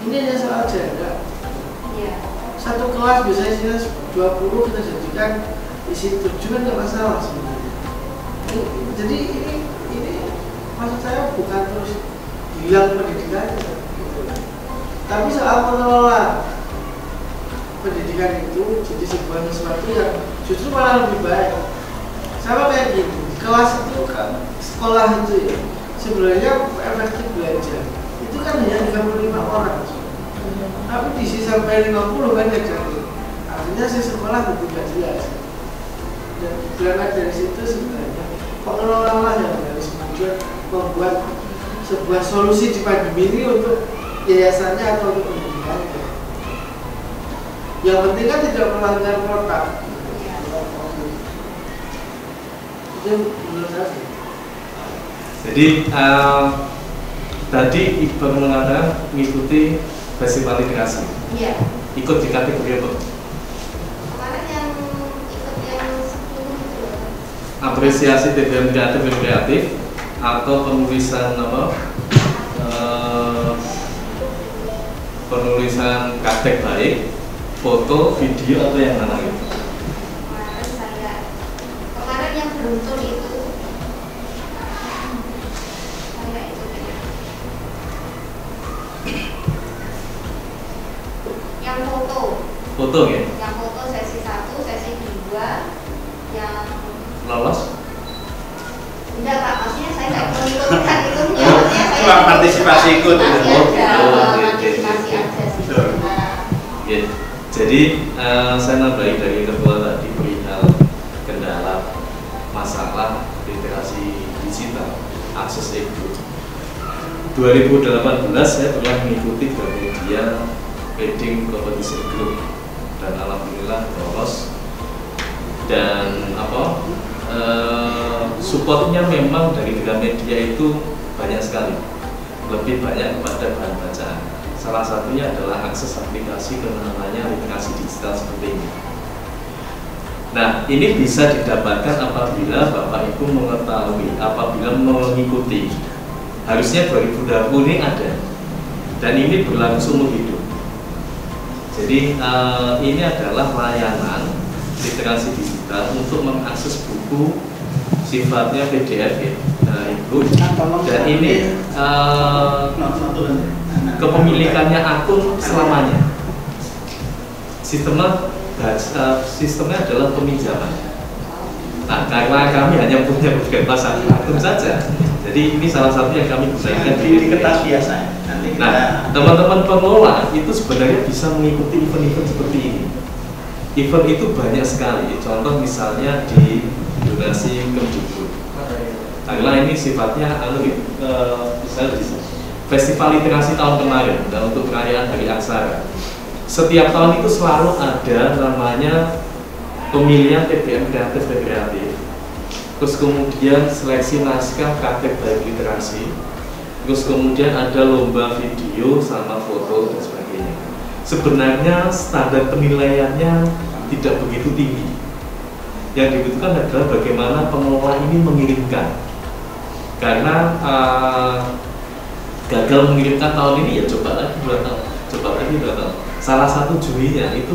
ini hanya soal jarak. Satu kelas biasanya isinya 20 kita jadikan isi 7 kan nggak masalah sebenarnya. Jadi ini maksud saya bukan terus hilang pendidikannya, tapi soal mengelola pendidikan itu jadi sebuah sesuatu yang justru malah lebih baik. Sama kayak gini, kelas itu kan sekolah itu ya sebenarnya efektif belajar itu kan hanya 35 orang. Tapi diisi sampai 50 kan ya jadi. Artinya si sekolah tidak jelas. Dan berangkat dari situ sebenarnya pengelola yang harus kemudian membuat sebuah solusi di pandemi ini untuk yayasannya atau untuk pendidikannya. Yang penting kan tidak melanggar protap. Itu menurut saya. Jadi tadi Ibu mengatakan mengikuti festival literasi. Iya. Ikut di kategori apa? Kemarin yang ikut yang 10 itu. Apresiasi TBM kreatif atau penulisan apa? Penulisan kartek baik, foto, video atau yang mana gitu? Kemarin yang beruntun itu saya itu yang foto ya? Yang foto sesi 1, sesi 2 yang Lolos? enggak Pak, maksudnya saya nggak mengikutkan itu ya, maksudnya saya cuma partisipasi ikut partisipasi aja sih. Ya. Jadi saya nambahi dari ketua tadi perihal kendala masalah literasi digital, akses e-book. 2018 saya pernah mengikuti Gramedia Reading Competition Group dan alhamdulillah lolos. Dan supportnya memang dari Gramedia itu banyak sekali, lebih banyak kepada bahan bacaan. Salah satunya adalah akses aplikasi namanya literasi digital seperti ini. Nah, ini bisa didapatkan apabila Bapak Ibu mengetahui, apabila mengikuti. Harusnya 2020 ini ada, dan ini berlaku seumur hidup. Jadi ini adalah layanan literasi digital untuk mengakses buku sifatnya PDF ya, e-book. Dan ini kepemilikannya akun selamanya. Sistemnya adalah peminjaman. Nah, karena kami hanya punya beberapa satu akun saja, jadi ini salah satu yang kami gunakan di kertas biasa. Nah, teman-teman pengelola itu sebenarnya bisa mengikuti event-event seperti ini. Event itu banyak sekali. Contoh misalnya di donasi Kemdikbud. Karena ini sifatnya misalnya di Festival Literasi tahun kemarin dan untuk perayaan Hari Aksara. Setiap tahun itu selalu ada namanya pemilihan TBM kreatif dan kreatif. Terus kemudian seleksi naskah kartek baik literasi. Terus kemudian ada lomba video sama foto dan sebagainya. Sebenarnya standar penilaiannya tidak begitu tinggi. Yang dibutuhkan adalah bagaimana pengelola ini mengirimkan. Karena gagal mengirimkan tahun ini ya coba lagi 2 tahun, coba lagi 2 tahun. Salah satu jurinya itu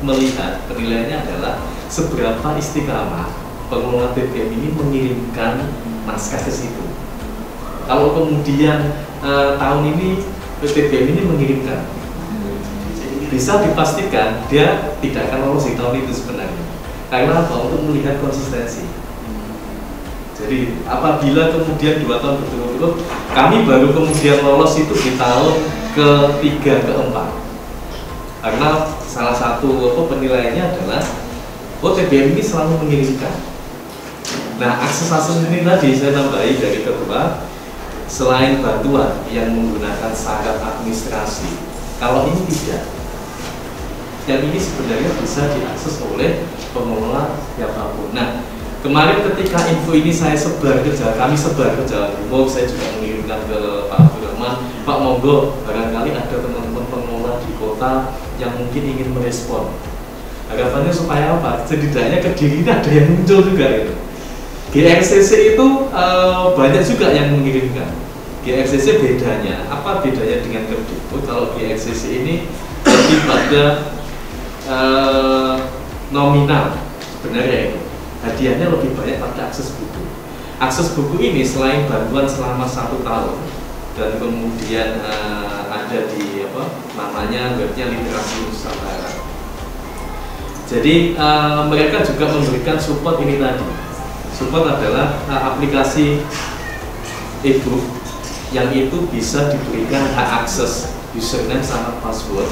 melihat penilaiannya adalah seberapa istiqamah pengelola TBM ini mengirimkan naskah ke situ. Kalau kemudian tahun ini TBM ini mengirimkan, bisa dipastikan dia tidak akan lolos di tahun itu sebenarnya. Karena apa? Untuk melihat konsistensi. Jadi apabila kemudian 2 tahun berturut-turut, kami baru kemudian lolos itu di tahun ke-3, ke-4. Karena salah satu penilaiannya adalah TBM ini selalu mengirimkan. Nah, akses ini tadi saya tambahi dari ketua, selain bantuan yang menggunakan syarat administrasi, kalau ini tidak, yang ini sebenarnya bisa diakses oleh pengelola siapapun. Nah, kemarin ketika info ini kami sebar ke Jawa Timur, saya juga mengirimkan ke Pak Abdurrahman, Pak monggo, barangkali ada teman-teman pengelola di kota yang mungkin ingin merespon. Harapannya supaya apa? Setidaknya Kediri ini ada yang muncul juga gitu. GRCC itu banyak juga yang mengirimkan. GRCC bedanya, apa bedanya dengan Kemdikbud? Kalau GRCC ini lebih pada nominal sebenarnya itu. Hadiahnya lebih banyak pada akses buku. Akses buku ini selain bantuan selama 1 tahun dan kemudian ada di namanya webnya Literasi Nusantara. Jadi mereka juga memberikan support ini tadi. Support adalah aplikasi e-book yang itu bisa diberikan hak akses username sama password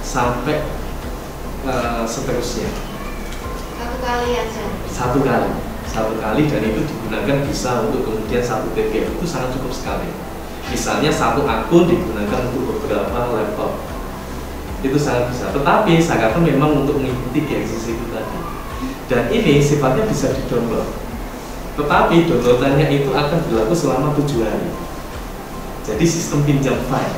sampai seterusnya. Satu kali aja. Satu kali dan itu digunakan bisa untuk kemudian satu TPM, itu sangat cukup sekali. Misalnya satu akun digunakan untuk beberapa laptop, itu sangat bisa. Tetapi syaratnya memang untuk mengikuti GXCC itu tadi. Dan ini sifatnya bisa di-download. Tetapi downloadannya itu akan berlaku selama 7 hari. Jadi sistem pinjam file.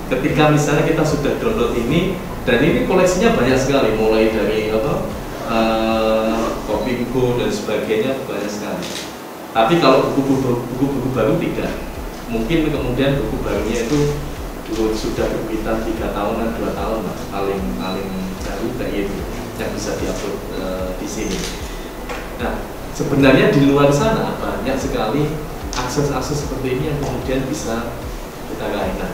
Ketika misalnya kita sudah download ini, dan ini koleksinya banyak sekali, mulai dari Kopiko dan sebagainya, banyak sekali. Tapi kalau buku-buku baru tidak, mungkin kemudian buku barunya itu sudah terbitan 3 tahunan, 2 tahun lah, paling baru kayak itu yang bisa diupload di sini. Nah, sebenarnya di luar sana banyak sekali akses-akses seperti ini yang kemudian bisa kita raih. Nah,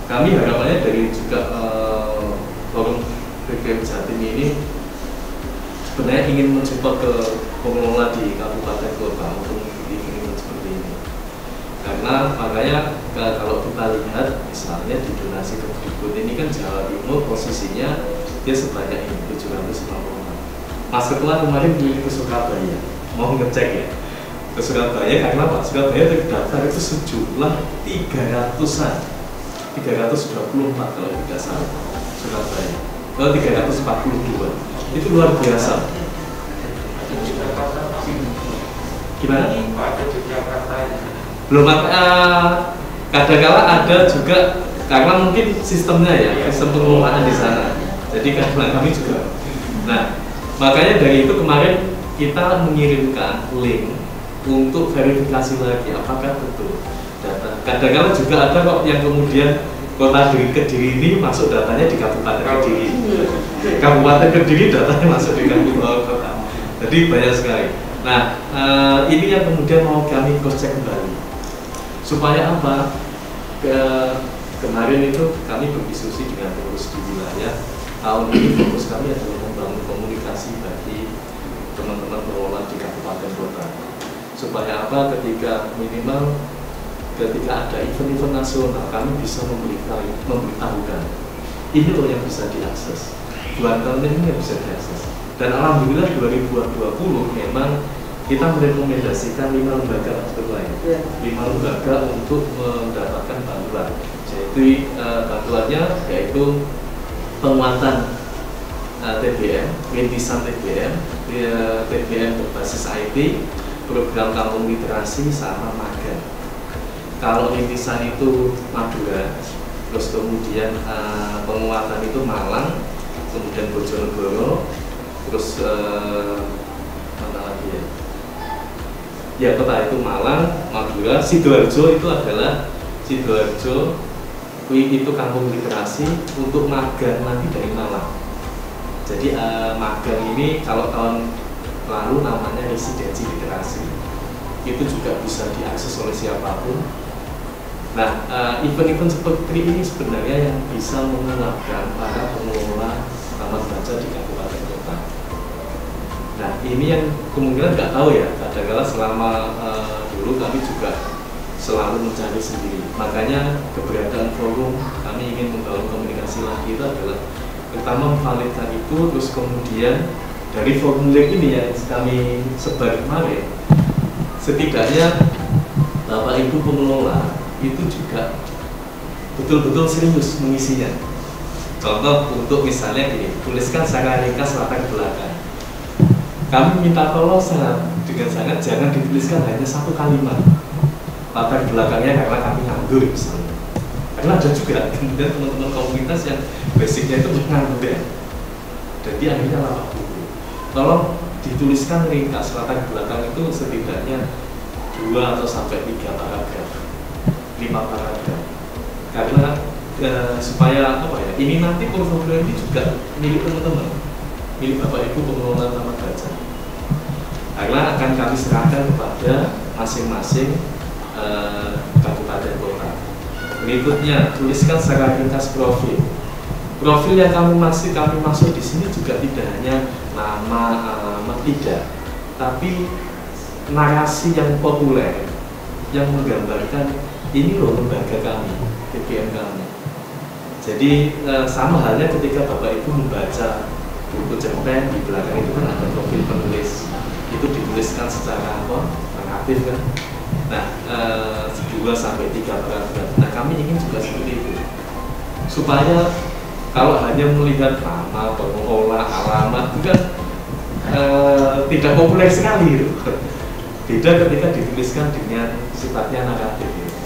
kami harapannya dari juga forum PPM Jatim ini sebenarnya ingin mencoba ke pengelola di kabupaten kota untuk mengikuti event seperti ini. Karena makanya kalau kita lihat misalnya di donasi ke berikut ini kan Jawa Timur posisinya dia sebanyak ini 750. Mas Ketua kemarin pilih ke Surabaya, mau ngecek ya ke Surabaya, karena Pak Surabaya terdaftar itu sejumlah 300-an, 324 kalau tidak salah Surabaya, kalau 342 itu luar biasa. Gimana? Belum kadang-kala ada juga karena mungkin sistemnya ya, sistem pengelolaan di sana. Jadi kadang kami juga. Nah, makanya dari itu kemarin kita mengirimkan link untuk verifikasi lagi apakah betul data. Kadang-kala juga ada kok yang kemudian kota Kediri ini masuk datanya di Kabupaten Kediri. Kabupaten Kediri datanya masuk di Kabupaten Kota. Jadi banyak sekali. Nah, ini yang kemudian mau kami cross check kembali. Supaya apa? Kemarin itu kami berdiskusi dengan pengurus di wilayah. Tahun ini fokus kami adalah membangun komunikasi bagi teman-teman pengelola di kabupaten kota. Supaya apa? Ketika minimal ketika ada event-event nasional kami bisa memberitahukan ini loh yang bisa diakses, buat konten ini yang bisa diakses. Dan alhamdulillah 2020 memang kita merekomendasikan 5 lembaga lain, 5 lembaga untuk mendapatkan bantuan. Jadi bantuannya yaitu penguatan TBM, rintisan TBM, TBM berbasis IT, program kampung literasi sama magang. Kalau rintisan itu Madura, terus kemudian penguatan itu Malang, kemudian Bojonegoro, terus mana lagi ya? Ya kota itu Malang, Madura, Sidoarjo itu adalah Sidoarjo itu kampung literasi untuk magang nanti dari Malang. Jadi magang ini kalau tahun lalu namanya residensi literasi, itu juga bisa diakses oleh siapapun. Nah, event-event seperti ini sebenarnya yang bisa menguatkan para pengelola taman baca di kabupaten kota. Nah, ini yang kemungkinan nggak tahu ya, kadang-kadang selama dulu kami juga selalu mencari sendiri. Makanya keberadaan forum kami ingin membangun komunikasi lagi itu adalah pertama memvalidkan itu, terus kemudian dari formulir ini yang kami sebar kemarin, setidaknya Bapak Ibu pengelola itu juga betul-betul serius mengisinya. Contoh untuk misalnya gini, tuliskan secara ringkas latar belakang. Kami minta tolong dengan sangat jangan dituliskan hanya satu kalimat latar belakangnya karena kami nganggur misalnya. Karena ada juga kemudian teman-teman komunitas yang basicnya itu nganggur ya. Jadi akhirnya lama buku. Tolong dituliskan ringkas latar belakang itu setidaknya 2 atau sampai 3 paragraf, 5 paragraf. Karena supaya apa ya? Ini nanti portfolio ini juga milik teman-teman, milik Bapak Ibu pengelola taman baca. Karena akan kami serahkan kepada masing-masing kabupaten kota. Berikutnya, tuliskan secara ringkas profil. Profil yang kami maksud di sini juga tidak hanya nama, alamat, tidak, tapi narasi yang populer yang menggambarkan ini loh lembaga kami, TBM kami. Jadi sama halnya ketika Bapak Ibu membaca buku cerpen di belakang itu kan ada profil penulis, itu dituliskan secara apa? Aktif kan. Nah, 2 sampai 3 paragraf. Nah, kami ingin juga seperti itu, supaya kalau hanya melihat nama, pengelola, alamat itu kan tidak populer sekali gitu. Beda ketika dituliskan dengan sifatnya naratif gitu.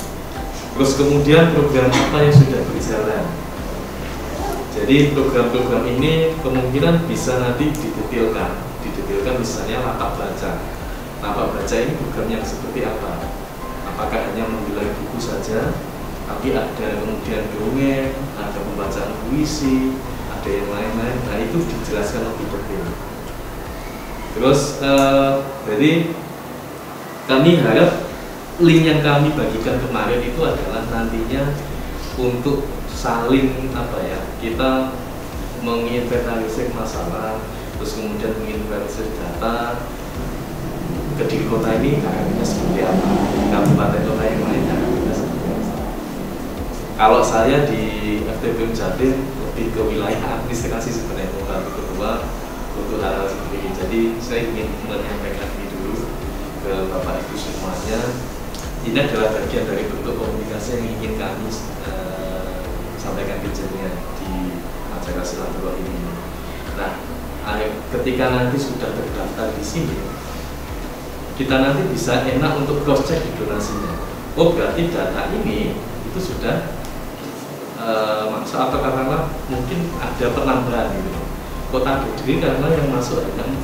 Terus kemudian program apa yang sudah berjalan. Jadi program-program ini kemungkinan bisa nanti didetailkan misalnya lapak baca. Lapak baca ini program yang seperti apa? Apakah hanya menggelar buku saja, tapi ada kemudian dongeng, ada pembacaan puisi, ada yang lain-lain. Nah, itu dijelaskan lebih detail. Terus jadi kami harap link yang kami bagikan kemarin itu adalah nantinya untuk saling kita menginventarisir masalah, terus kemudian menginventarisir data Kediri kota ini karakternya seperti apa, kabupaten kota yang lain karakternya seperti apa. Kalau saya di FTPM Jatim lebih ke wilayah administrasi sebenarnya, membantu ketua untuk hal seperti ini. Jadi saya ingin menyampaikan ini dulu ke Bapak Ibu semuanya. Ini adalah bagian dari bentuk komunikasi yang ingin kami sampaikan visionnya di acara silaturahmi ini. Nah, ketika nanti sudah terdaftar di sini, kita nanti bisa enak untuk cross check di donasinya. Oh, berarti data ini itu sudah atau katakanlah mungkin ada penambahan gitu. Kota Kediri karena yang masuk hanya 4.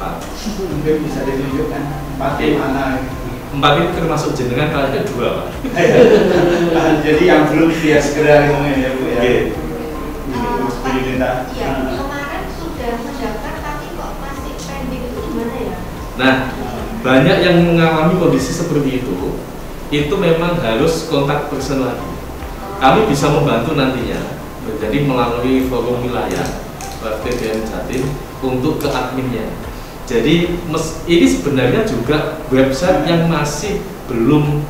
Mungkin bisa ditunjukkan 4 di mana? 4 itu termasuk jenengan, kalau ada 2 Pak. Jadi yang belum dia segera ngomongin ya Bu ya. Iya, kemarin sudah mendaftar tapi kok masih pending, itu gimana ya? Nah, banyak yang mengalami kondisi seperti itu memang harus kontak person lagi. Kami bisa membantu nantinya, jadi melalui forum wilayah FTPM Jatim untuk ke adminnya. Jadi ini sebenarnya juga website yang masih belum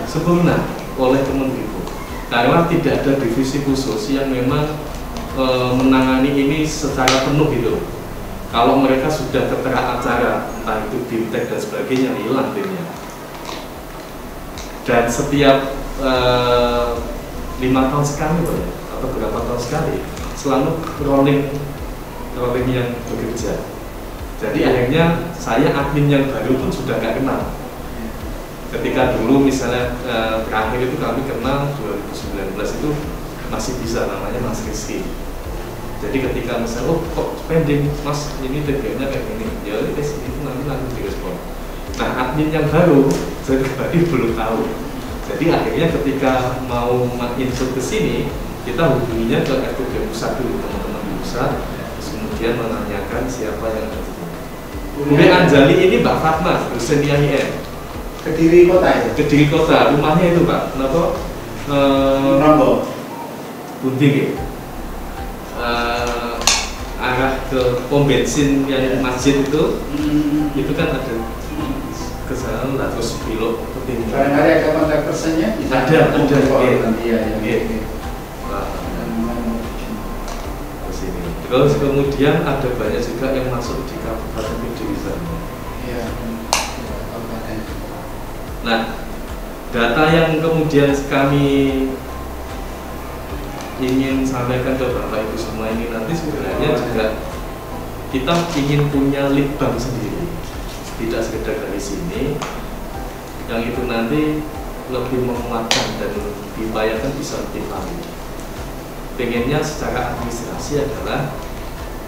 sempurna oleh Kemenkominfo, karena tidak ada divisi khusus yang memang menangani ini secara penuh gitu. Kalau mereka sudah tertera acara, entah itu bimtek dan sebagainya, hilang timnya. Dan setiap 5 tahun sekali atau berapa tahun sekali selalu rolling yang bekerja. Jadi akhirnya saya admin yang baru pun sudah nggak kenal. Ketika dulu misalnya terakhir itu kami kenal 2019 itu masih bisa, namanya Mas Rizky. Jadi ketika misalnya, oh kok pending Mas, ini TPM-nya kayak gini, ya itu nanti langsung direspon. Nah, admin yang baru saya pribadi belum tahu. Jadi akhirnya ketika mau input ke sini, kita hubunginya ke FTPM pusat dulu, teman-teman di pusat, terus kemudian menanyakan siapa yang ada di sini. Kemudian Anjali ini Mbak Fatma, dosen IAIN. Kediri kota ya? Kediri kota, rumahnya itu Pak, kenapa? Rombong. Bunting ya? Arah ke pom bensin yang masjid itu kan ada ke sana lah, terus belok ke timur. Barangkali ada kontak personnya? Ada. Terus kemudian ada banyak juga yang masuk di Kabupaten Kediri sana. Iya, kabupaten. Nah, data yang kemudian kami ingin sampaikan ke Bapak Ibu semua ini nanti sebenarnya juga kita ingin punya lead bank sendiri, tidak sekedar dari sini, yang itu nanti lebih menguatkan dan diupayakan bisa lebih lagi. Pengennya secara administrasi adalah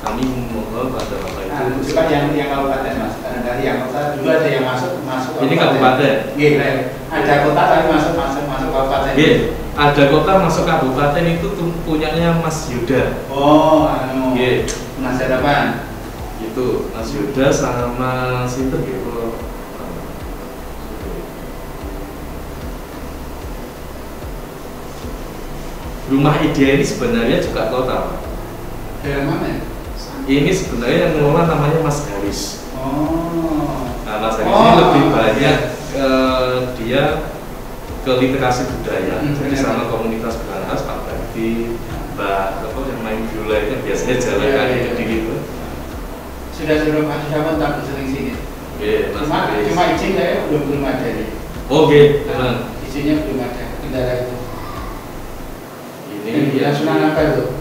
kami memohon pada Bapak Ibu. Nah, itu kan yang kabupaten Mas, dari yang kota juga ada yang masuk ini kabupaten. Iya, ada kota tapi masuk kabupaten. Iya, ada kota masuk kabupaten itu punyanya Mas Yuda. Oh, iya. Mas Harapan. Itu Mas Yuda sama Sinter gitu. Rumah Idea ini sebenarnya juga kota. Daerah mana ya? Ini sebenarnya yang mengelola namanya Mas Haris. Oh. Nah, Mas Haris ini lebih banyak dia ke literasi budaya. Jadi sama komunitas Berantas, Pak Berdi, Mbak apa yang main biola itu biasanya jalan kaki gitu. sudah kontak sering sini. Oke, Mas. Cuma izin saya belum ada nih. Oke, tenang. Izinnya belum ada kendala itu. Ini yang Sunan apa itu?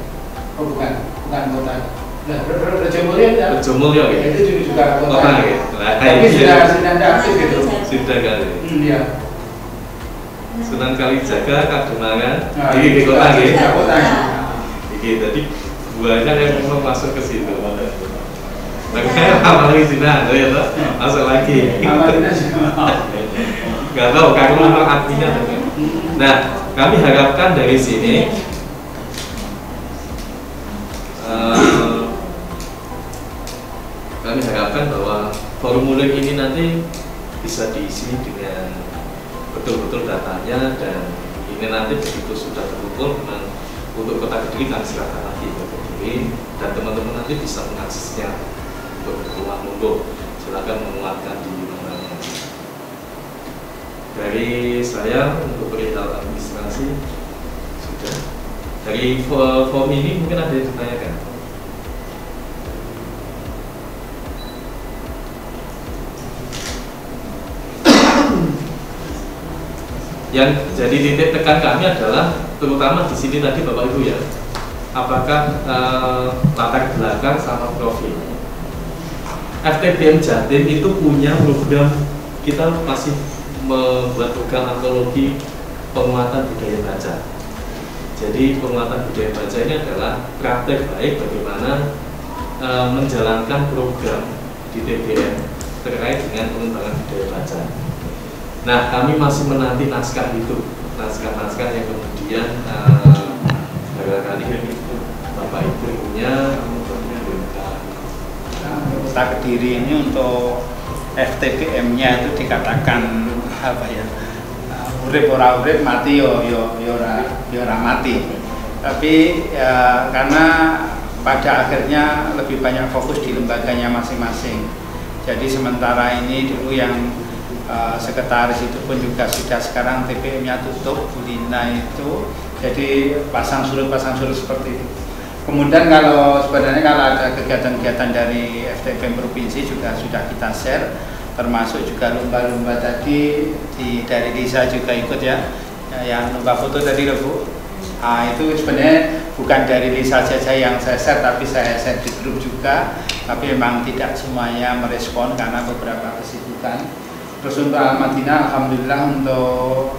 Oh bukan kota. Nah, Rejo Mulyo ya? Rejo Mulyo ya? Itu juga kota. Kota ya? Tapi sudah ada aktif gitu. Sudah kali. Iya. Sunan Kalijaga, Kademangan, Nah, di kota ya? Kota. Oke, jadi banyak yang memang masuk ke situ. Makanya amal izinan, ya toh? Masuk lagi. Amalnya juga. Gak tahu, karena memang artinya. Nah, kami harapkan dari sini kami harapkan bahwa formulir ini nanti bisa diisi dengan betul-betul datanya, dan ini nanti begitu sudah terkumpul untuk Kota Kediri kami silakan lagi ke Kediri, dan teman-teman nanti bisa mengaksesnya untuk keperluan monggo, silakan menguatkan di mana-mana. Dari saya untuk perihal administrasi sudah. Dari form ini mungkin ada yang ditanyakan. Yang jadi titik tekan kami adalah terutama di sini tadi Bapak Ibu ya, apakah latar belakang sama profil. FTBM Jatim itu punya program, kita masih membuat program antologi penguatan budaya baca. Jadi penguatan budaya baca ini adalah praktek baik bagaimana menjalankan program di TBM terkait dengan pengembangan budaya baca. Nah, kami masih menanti naskah itu, naskah-naskah yang kemudian barangkali Bapak Ibu punya. Kota Kediri ini untuk FTBM-nya itu dikatakan apa ya? Urip ora urip, mati yo ora mati. Tapi ya, karena pada akhirnya lebih banyak fokus di lembaganya masing-masing. Jadi sementara ini dulu yang sekretaris itu pun juga sudah sekarang TBM-nya tutup, Bu Lina itu, jadi pasang surut seperti itu. Kemudian kalau sebenarnya kalau ada kegiatan-kegiatan dari FTBM provinsi juga sudah kita share, termasuk juga lomba-lomba tadi dari desa juga ikut ya, yang lomba foto tadi loh Bu. Nah, itu sebenarnya bukan dari desa saja yang saya share, tapi saya share di grup juga, tapi memang tidak semuanya merespon karena beberapa kesibukan. Terus untuk Al-Madinah, alhamdulillah untuk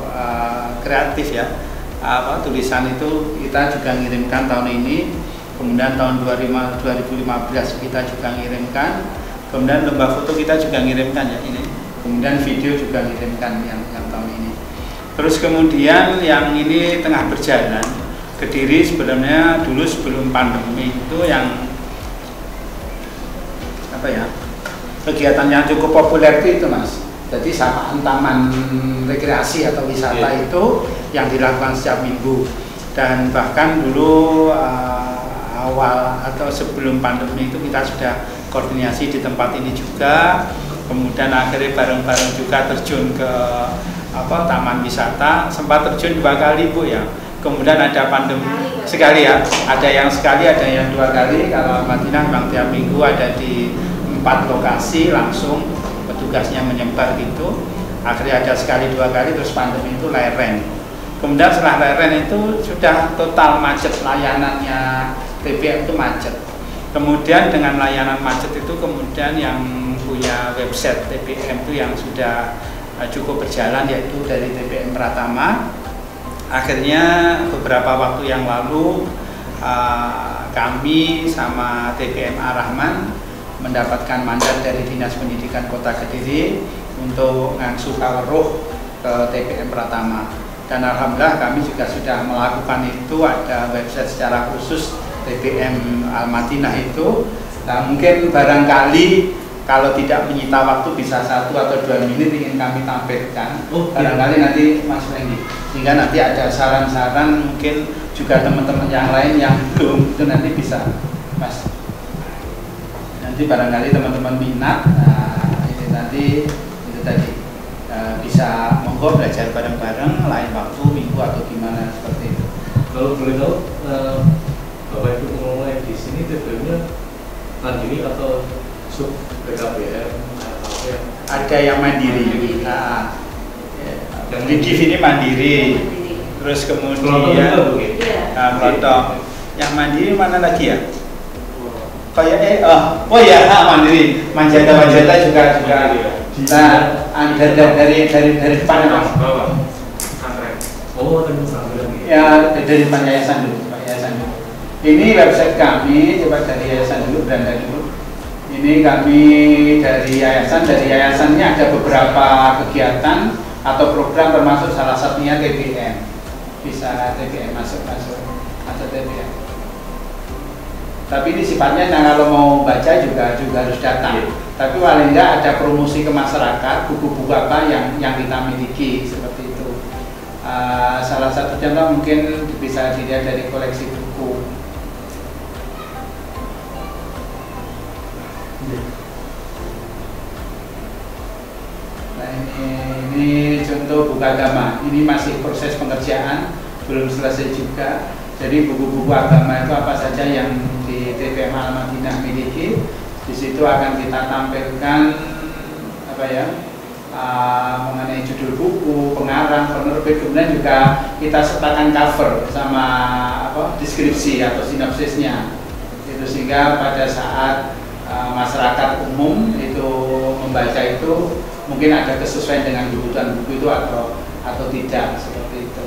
kreatif ya, tulisan itu kita juga ngirimkan tahun ini. Kemudian tahun 2015 kita juga ngirimkan. Kemudian lomba foto kita juga ngirimkan ya ini. Kemudian video juga ngirimkan yang tahun ini. Terus kemudian yang ini tengah berjalan. Kediri sebenarnya dulu sebelum pandemi itu yang apa ya, kegiatan yang cukup populer itu Mas. Jadi sapaan taman rekreasi atau wisata itu yang dilakukan setiap minggu. Dan bahkan dulu awal atau sebelum pandemi itu kita sudah koordinasi di tempat ini juga. Kemudian akhirnya bareng-bareng juga terjun ke taman wisata, sempat terjun 2 kali Bu ya. Kemudian ada pandemi sekali ya, ada yang sekali, ada yang 2 kali. Kalau Madinah memang tiap minggu ada di 4 lokasi langsung, petugasnya menyebar gitu. Akhirnya ada sekali 2 kali, terus pandemi itu lereng. Kemudian setelah lereng itu sudah total macet, layanannya TBM itu macet. Kemudian dengan layanan macet itu kemudian yang punya website TBM itu yang sudah cukup berjalan, yaitu dari TBM Pratama. Akhirnya beberapa waktu yang lalu kami sama TBM Ar-Rahman mendapatkan mandat dari Dinas Pendidikan Kota Kediri untuk ngangsu kaweruh ke TBM Pratama. Dan alhamdulillah kami juga sudah melakukan itu, ada website secara khusus TBM Al-Madinah itu. Nah, mungkin barangkali kalau tidak menyita waktu bisa 1 atau 2 menit ingin kami tampilkan. Barangkali nanti Mas Renggi, sehingga nanti ada saran-saran, mungkin juga teman-teman yang lain yang belum itu nanti bisa Mas. Nanti barangkali teman-teman minat, nah ini nanti itu tadi bisa monggo belajar bareng-bareng lain waktu, minggu atau gimana seperti itu. Kalau boleh tahu Bapak Ibu ngomongnya di sini TBM-nya mandiri atau sub PKBM ada yang mandiri. Nah, yang di GIF ini mandiri. Terus kemudian kelompok. Yang mandiri mana lagi ya? Kayak oh ya mandiri. Manjata juga. Nah, ada dari depan Mas. Oh, dari pesantren. Ya, dari yayasan dulu. Ini website kami, coba dari yayasan dulu, beranda dulu. Ini kami dari yayasan. Dari yayasannya ada beberapa kegiatan atau program, termasuk salah satunya TBM. Bisa TBM masuk atau TBM. Tapi ini sifatnya, nah kalau mau baca juga harus datang. Tapi paling enggak ada promosi ke masyarakat, buku-buku apa yang kita miliki seperti itu. Salah satu contoh mungkin bisa dilihat dari koleksi buku. Nah, ini contoh buku agama. Ini masih proses pengerjaan, belum selesai juga. Jadi buku-buku agama itu apa saja yang di TPM Al-Madinah miliki, di situ akan kita tampilkan apa ya, mengenai judul buku, pengarang, penerbit, kemudian juga kita sertakan cover sama deskripsi atau sinopsisnya. Itu sehingga pada saat masyarakat umum itu membaca itu mungkin ada kesesuaian dengan kebutuhan buku itu atau tidak, seperti itu.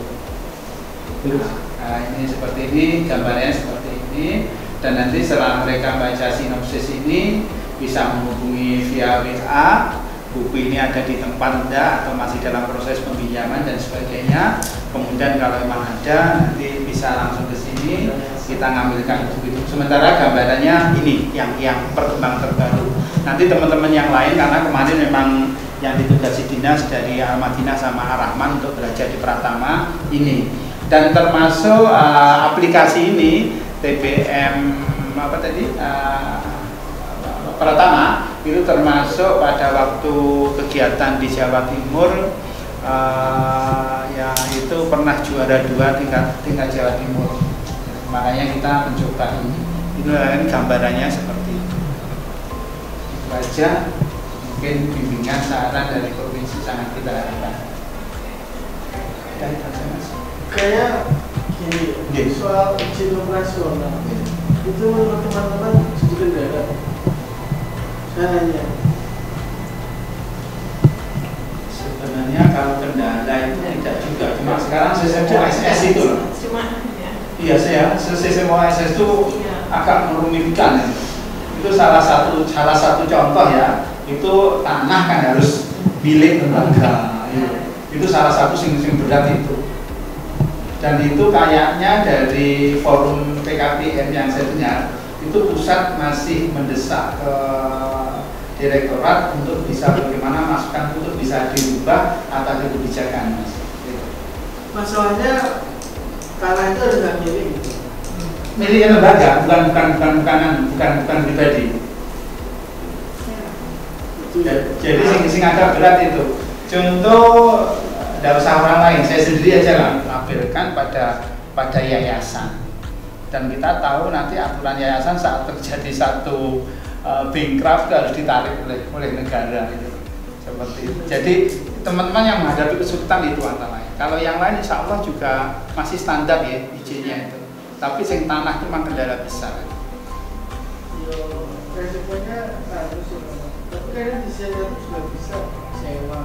Nah, ini seperti ini, gambarnya seperti ini, dan nanti setelah mereka baca sinopsis ini bisa menghubungi via WA. Buku ini ada di tempat Anda atau masih dalam proses peminjaman dan sebagainya. Kemudian kalau memang ada, nanti bisa langsung ke sini kita ngambilkan buku itu. Sementara gambarannya ini yang perkembangan terbaru. Nanti teman-teman yang lain, karena kemarin memang yang ditugasi dinas dari Al-Madinah sama Ar-Rahman untuk belajar di Pratama ini, dan termasuk aplikasi ini TBM Pratama itu termasuk pada waktu kegiatan di Jawa Timur, ya itu pernah juara 2 tingkat Jawa Timur. Makanya kita mencoba ini gambarannya seperti itu. Itu aja, mungkin bimbingan saran dari provinsi sangat kita harapkan. Kayak gini, soal izin operasional itu menurut teman-teman jadi kendala. Caranya sebenarnya kalau kendala itu tidak juga, cuma sekarang sistem OSS itu loh. Iya, sistem OSS itu agak merumitkan. Itu salah satu contoh ya. Itu tanah kan harus milik lembaga. Itu salah satu sing berat itu. Dan itu kayaknya dari forum PKPM yang saya dengar, itu pusat masih mendesak ke direktorat untuk bisa bagaimana masukan untuk bisa dirubah atas kebijakan, Mas. masalahnya karena itu harus milik. Milik lembaga, bukan pribadi. Jadi sing agak berat itu. Contoh, tidak usah orang lain, saya sendiri aja lah lampirkan pada yayasan. Dan kita tahu nanti aturan yayasan saat terjadi satu bankrupt harus ditarik oleh negara gitu. Seperti itu. Jadi teman-teman yang menghadapi kesulitan itu antara lain. Kalau yang lain insya Allah juga masih standar ya izinnya itu. Tapi sing tanah itu memang kendala besar. Resikonya harus, tapi kayaknya di sana itu sudah bisa sewa.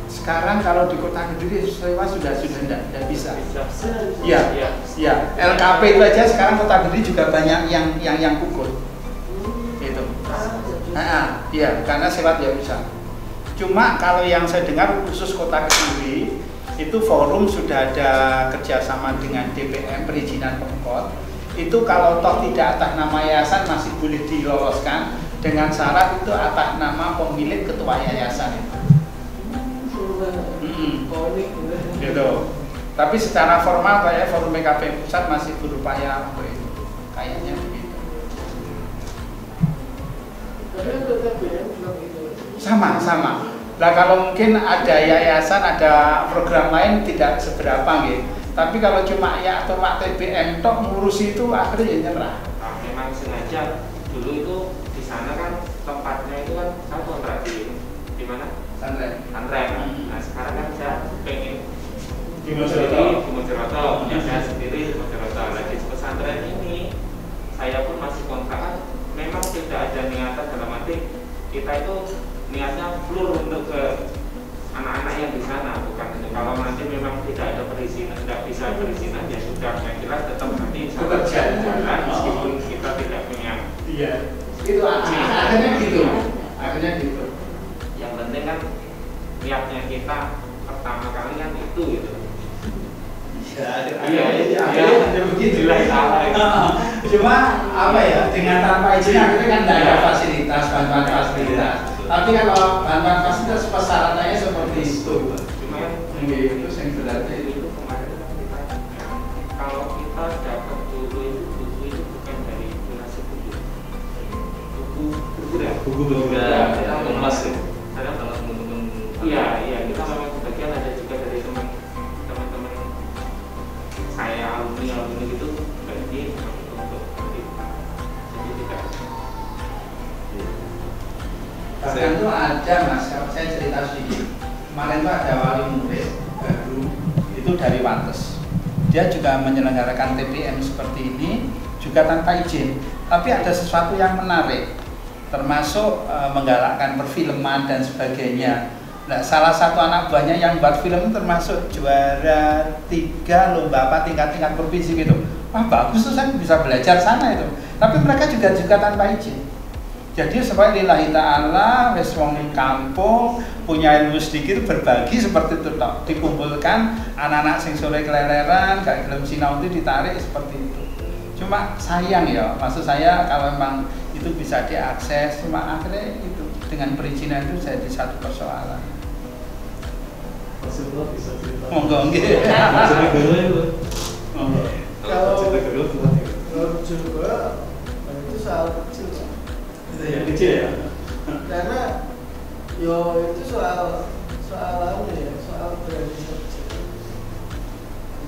Sekarang kalau di Kota Kediri sewa sudah tidak bisa. Iya. LKP itu aja sekarang Kota Kediri juga banyak yang pukul. Itu. Iya, karena sewa tidak bisa. Cuma kalau yang saya dengar khusus Kota Kediri itu forum sudah ada kerjasama dengan DPM perizinan Pemkot. Itu kalau toh tidak atas nama yayasan masih boleh diloloskan dengan syarat itu atas nama pemilik ketua yayasan itu. Gitu. Tapi secara formal kayak forum PKP pusat masih berupaya untuk itu. Kayaknya begitu. Sama. Nah kalau mungkin ada yayasan, ada program lain tidak seberapa gitu. Tapi kalau cuma ya atau TBM tok ngurus itu akhirnya ya nyerah. Memang sengaja dulu itu di sana kan tempatnya itu kan saya kontrak di mana? Santren. Nah sekarang kan saya pengen di Mojokerto, punya saya sendiri di Mojokerto. Nah di pesantren ini saya pun masih kontrak. Memang tidak ada niatan dalam arti kita itu niatnya full untuk ke anak-anak yang di sana, bukan kalau nanti memang tidak ada perizinan, tidak bisa perizinan ya sudah, yang jelas tetap nanti bisa jalan meskipun kita tidak punya. Iya, itu akhirnya gitu. Yang penting kan niatnya kita pertama kali kan itu gitu. Iya, begitu lah. Cuma apa ya, dengan tanpa izin akhirnya kan tidak ada fasilitas, bantuan fasilitas. Tapi kalau bantuan fasilitas persyaratannya seperti itu. Cuma yang itu yang sebenarnya itu kemarin kita, kalau kita dapat dulu itu bukan dari donasi buku ya. Buku ya, emas ya. Ada kalau teman-teman. Iya, kita memang sebagian ada juga dari teman-teman saya alumni gitu bagi untuk kita. Jadi tidak. Bahkan tuh ada mas, saya cerita sedikit. Kemarin tuh ada wali murid baru itu dari Wates. Dia juga menyelenggarakan TPM seperti ini juga tanpa izin. Tapi ada sesuatu yang menarik, termasuk menggalakkan perfilman dan sebagainya. Nah, salah satu anak buahnya yang buat film termasuk juara 3 lomba apa tingkat-tingkat provinsi gitu. Wah bagus tuh, saya bisa belajar sana itu. Tapi mereka juga tanpa izin. Jadi supaya lillahi ta'ala wis wong kampung punya ilmu sedikit berbagi seperti itu toh. Dikumpulkan anak-anak sing sore keleleran gak gelem sinau itu ditarik seperti itu. Cuma sayang ya, maksud saya kalau memang itu bisa diakses, cuma akhirnya itu dengan perizinan itu jadi satu persoalan. Maksudnya bisa cerita. Monggo nggih. Kalau juga itu soal kecil. Yang kecil ya. Karena itu soal berani saja.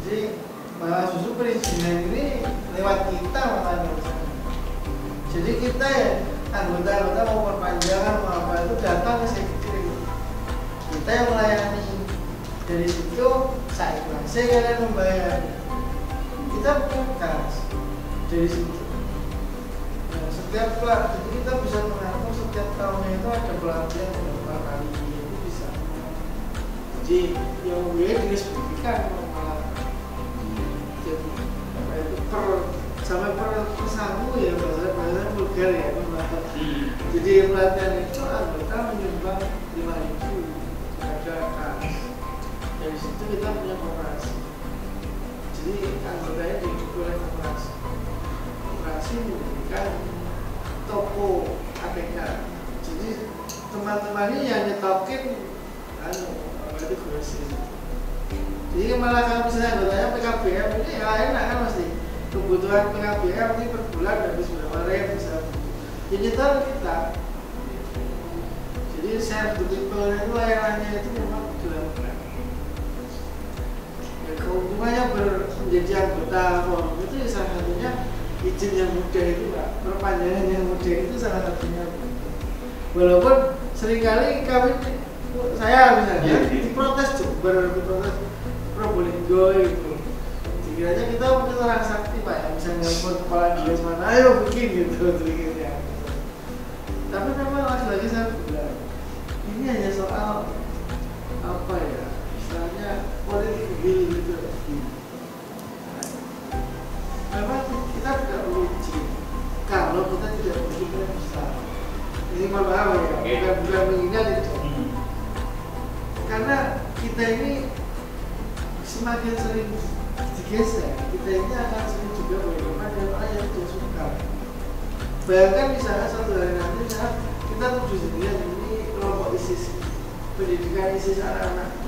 Jadi malah justru perizinan ini lewat kita malah. Jadi kita ya anggota mau perpanjangan mau apa itu datang ke sekretariat. Kita yang melayani. Dari situ saya kalian membayar. Kita punya kas dari situ. Nah, setiap jadi kita bisa mengatur setiap tahunnya itu ada pelatihan beberapa kali itu bisa. Jadi yang gue dinas pendidikan malah jadi apa itu sampai per satu ya bahasa vulgar ya. Jadi pelatihan itu anggota menyumbang 5.000 ada kas. Dari situ kita punya koperasi. Jadi anggotanya diikuti oleh koperasi. Koperasi memberikan toko APK. Jadi teman-teman ini yang nyetokin apa itu grocery. Jadi malah kalau misalnya anggotanya PKBM ini ya enak kan mesti. Kebutuhan PKBM ini per bulan habis berapa ribu bisa. Jadi nyetor kita. Jadi saya betul-betul itu layanannya itu memang dilakukan. Keuntungannya menjadi anggota forum itu ya salah satunya izin yang mudah itu Pak, perpanjangan yang mudah itu salah satunya. Walaupun seringkali saya misalnya diprotes Jember, diprotes Probolinggo itu. Sekiranya kita mungkin orang sakti Pak yang bisa nelfon kepala dinas mana, ayo bikin gitu sedikitnya. Tapi memang lagi-lagi saya bilang ini hanya soal apa ya? Misalnya politik gitu. Memang kita tidak perlu izin kalau kita tidak berpikir besar. Ini maaf ya, bukan menghina itu. Karena kita ini semakin sering digeser, kita ini akan sering juga bagaimana dengan orang yang tidak suka. Bayangkan misalnya suatu hari nanti saat kita tuju sendirian ini kelompok ISIS, pendidikan ISIS anak-anak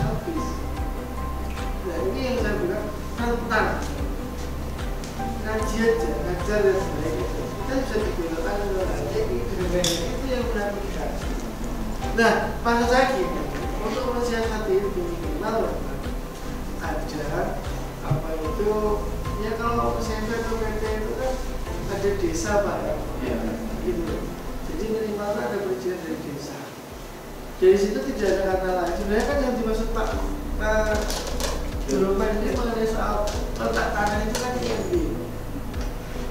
habis. Nah ini yang saya bilang rentan. Ngaji aja, ngajar dan sebagainya. Kita bisa digunakan itu yang menakutkan. Nah, maksud saya gini, untuk mensiasati itu minimal ajar apa itu ya kalau SMP atau PT itu kan ada desa Pak ya. gitu. Jadi minimal ada perizinan dari desa. Dari situ tidak ada kata lain. Sebenarnya kan yang dimaksud Pak Juruman ini mengenai soal letak tanah itu kan IMB.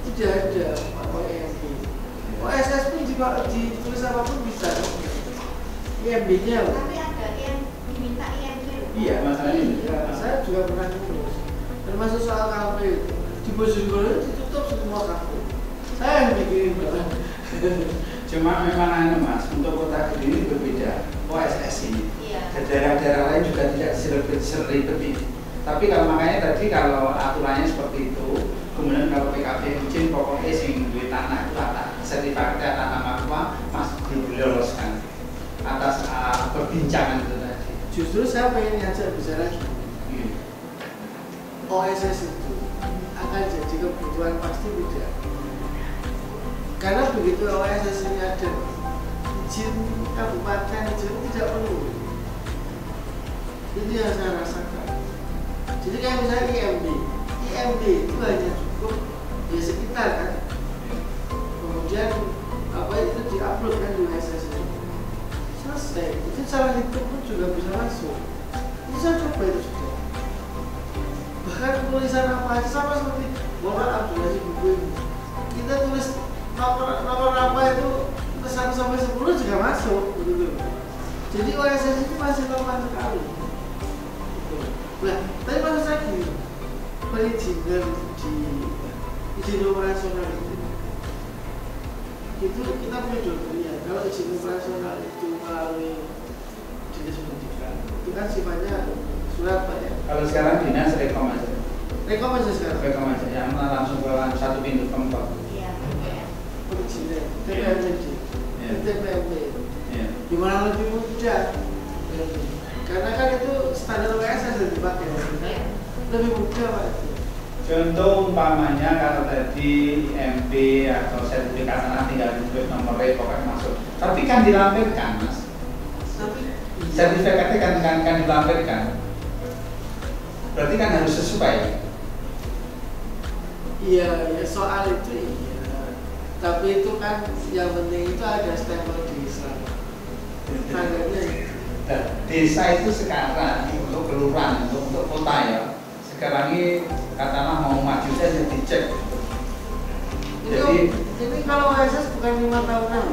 Tidak ada IMB. OSS pun ditulis apapun bisa. IMB-nya. Tapi ada yang diminta IMB. Iya, masalahnya. Iya, saya juga pernah ngurus. Termasuk soal kafe di Bojonegoro ditutup semua kafe. Saya yang bikin banget. Cuma memang Mas, untuk Kota Kediri berbeda. OSS ini. Iya. Daerah-daerah lain juga tidak seribet ini. Tapi kalau makanya tadi kalau aturannya seperti itu, kemudian kalau PKB izin pokoknya sing duit tanah itu atas sertifikat tanah makwa Mas diloloskan atas perbincangan itu tadi. Justru saya pengen ngajak bicara gini. OSS itu akan jadi kebutuhan pasti tidak. Karena begitu OSS ini ada izin kabupaten izin tidak perlu. Itu yang saya rasakan. Jadi kayak misalnya IMB itu hanya cukup di sekitar kan. Kemudian apa itu diupload kan di OSS itu. Selesai. Itu salah hitung pun juga bisa masuk. Itu saya coba itu sudah. Bahkan tulisan apa aja sama seperti Bapak Abdullah buku ini. Kita tulis nomor apa itu 1 sampai 10 juga masuk begitu. Jadi OSS itu masih normal sekali. Nah, tapi maksud saya gini, perizinan di izin operasional itu kita punya dua pilihan. Kalau izin operasional itu melalui dinas pendidikan, itu kan sifatnya surat Pak ya. Kalau sekarang dinas rekom aja. Rekom aja sekarang. Rekom aja, yang langsung ke satu pintu keempat. Iya. Perizinan, TPMD, TPMD. Iya. Gimana lebih mudah? Karena kan itu standar OSS yang dipakai, lebih mudah Pak. Contoh umpamanya kalau tadi IMB atau sertifikat tanah tinggal ditulis nomor pokoknya masuk. Tapi kan dilampirkan Mas. Tapi Sertifikatnya kan dilampirkan. Berarti kan harus sesuai. iya, ya soal itu iya. Tapi itu kan yang penting itu ada stempel desa. Tandanya Desa itu sekarang untuk kelurahan, untuk kota ya. Sekarang ini katakanlah mau maju saja dicek. Jadi ini kalau OSS bukan 5 tahunan.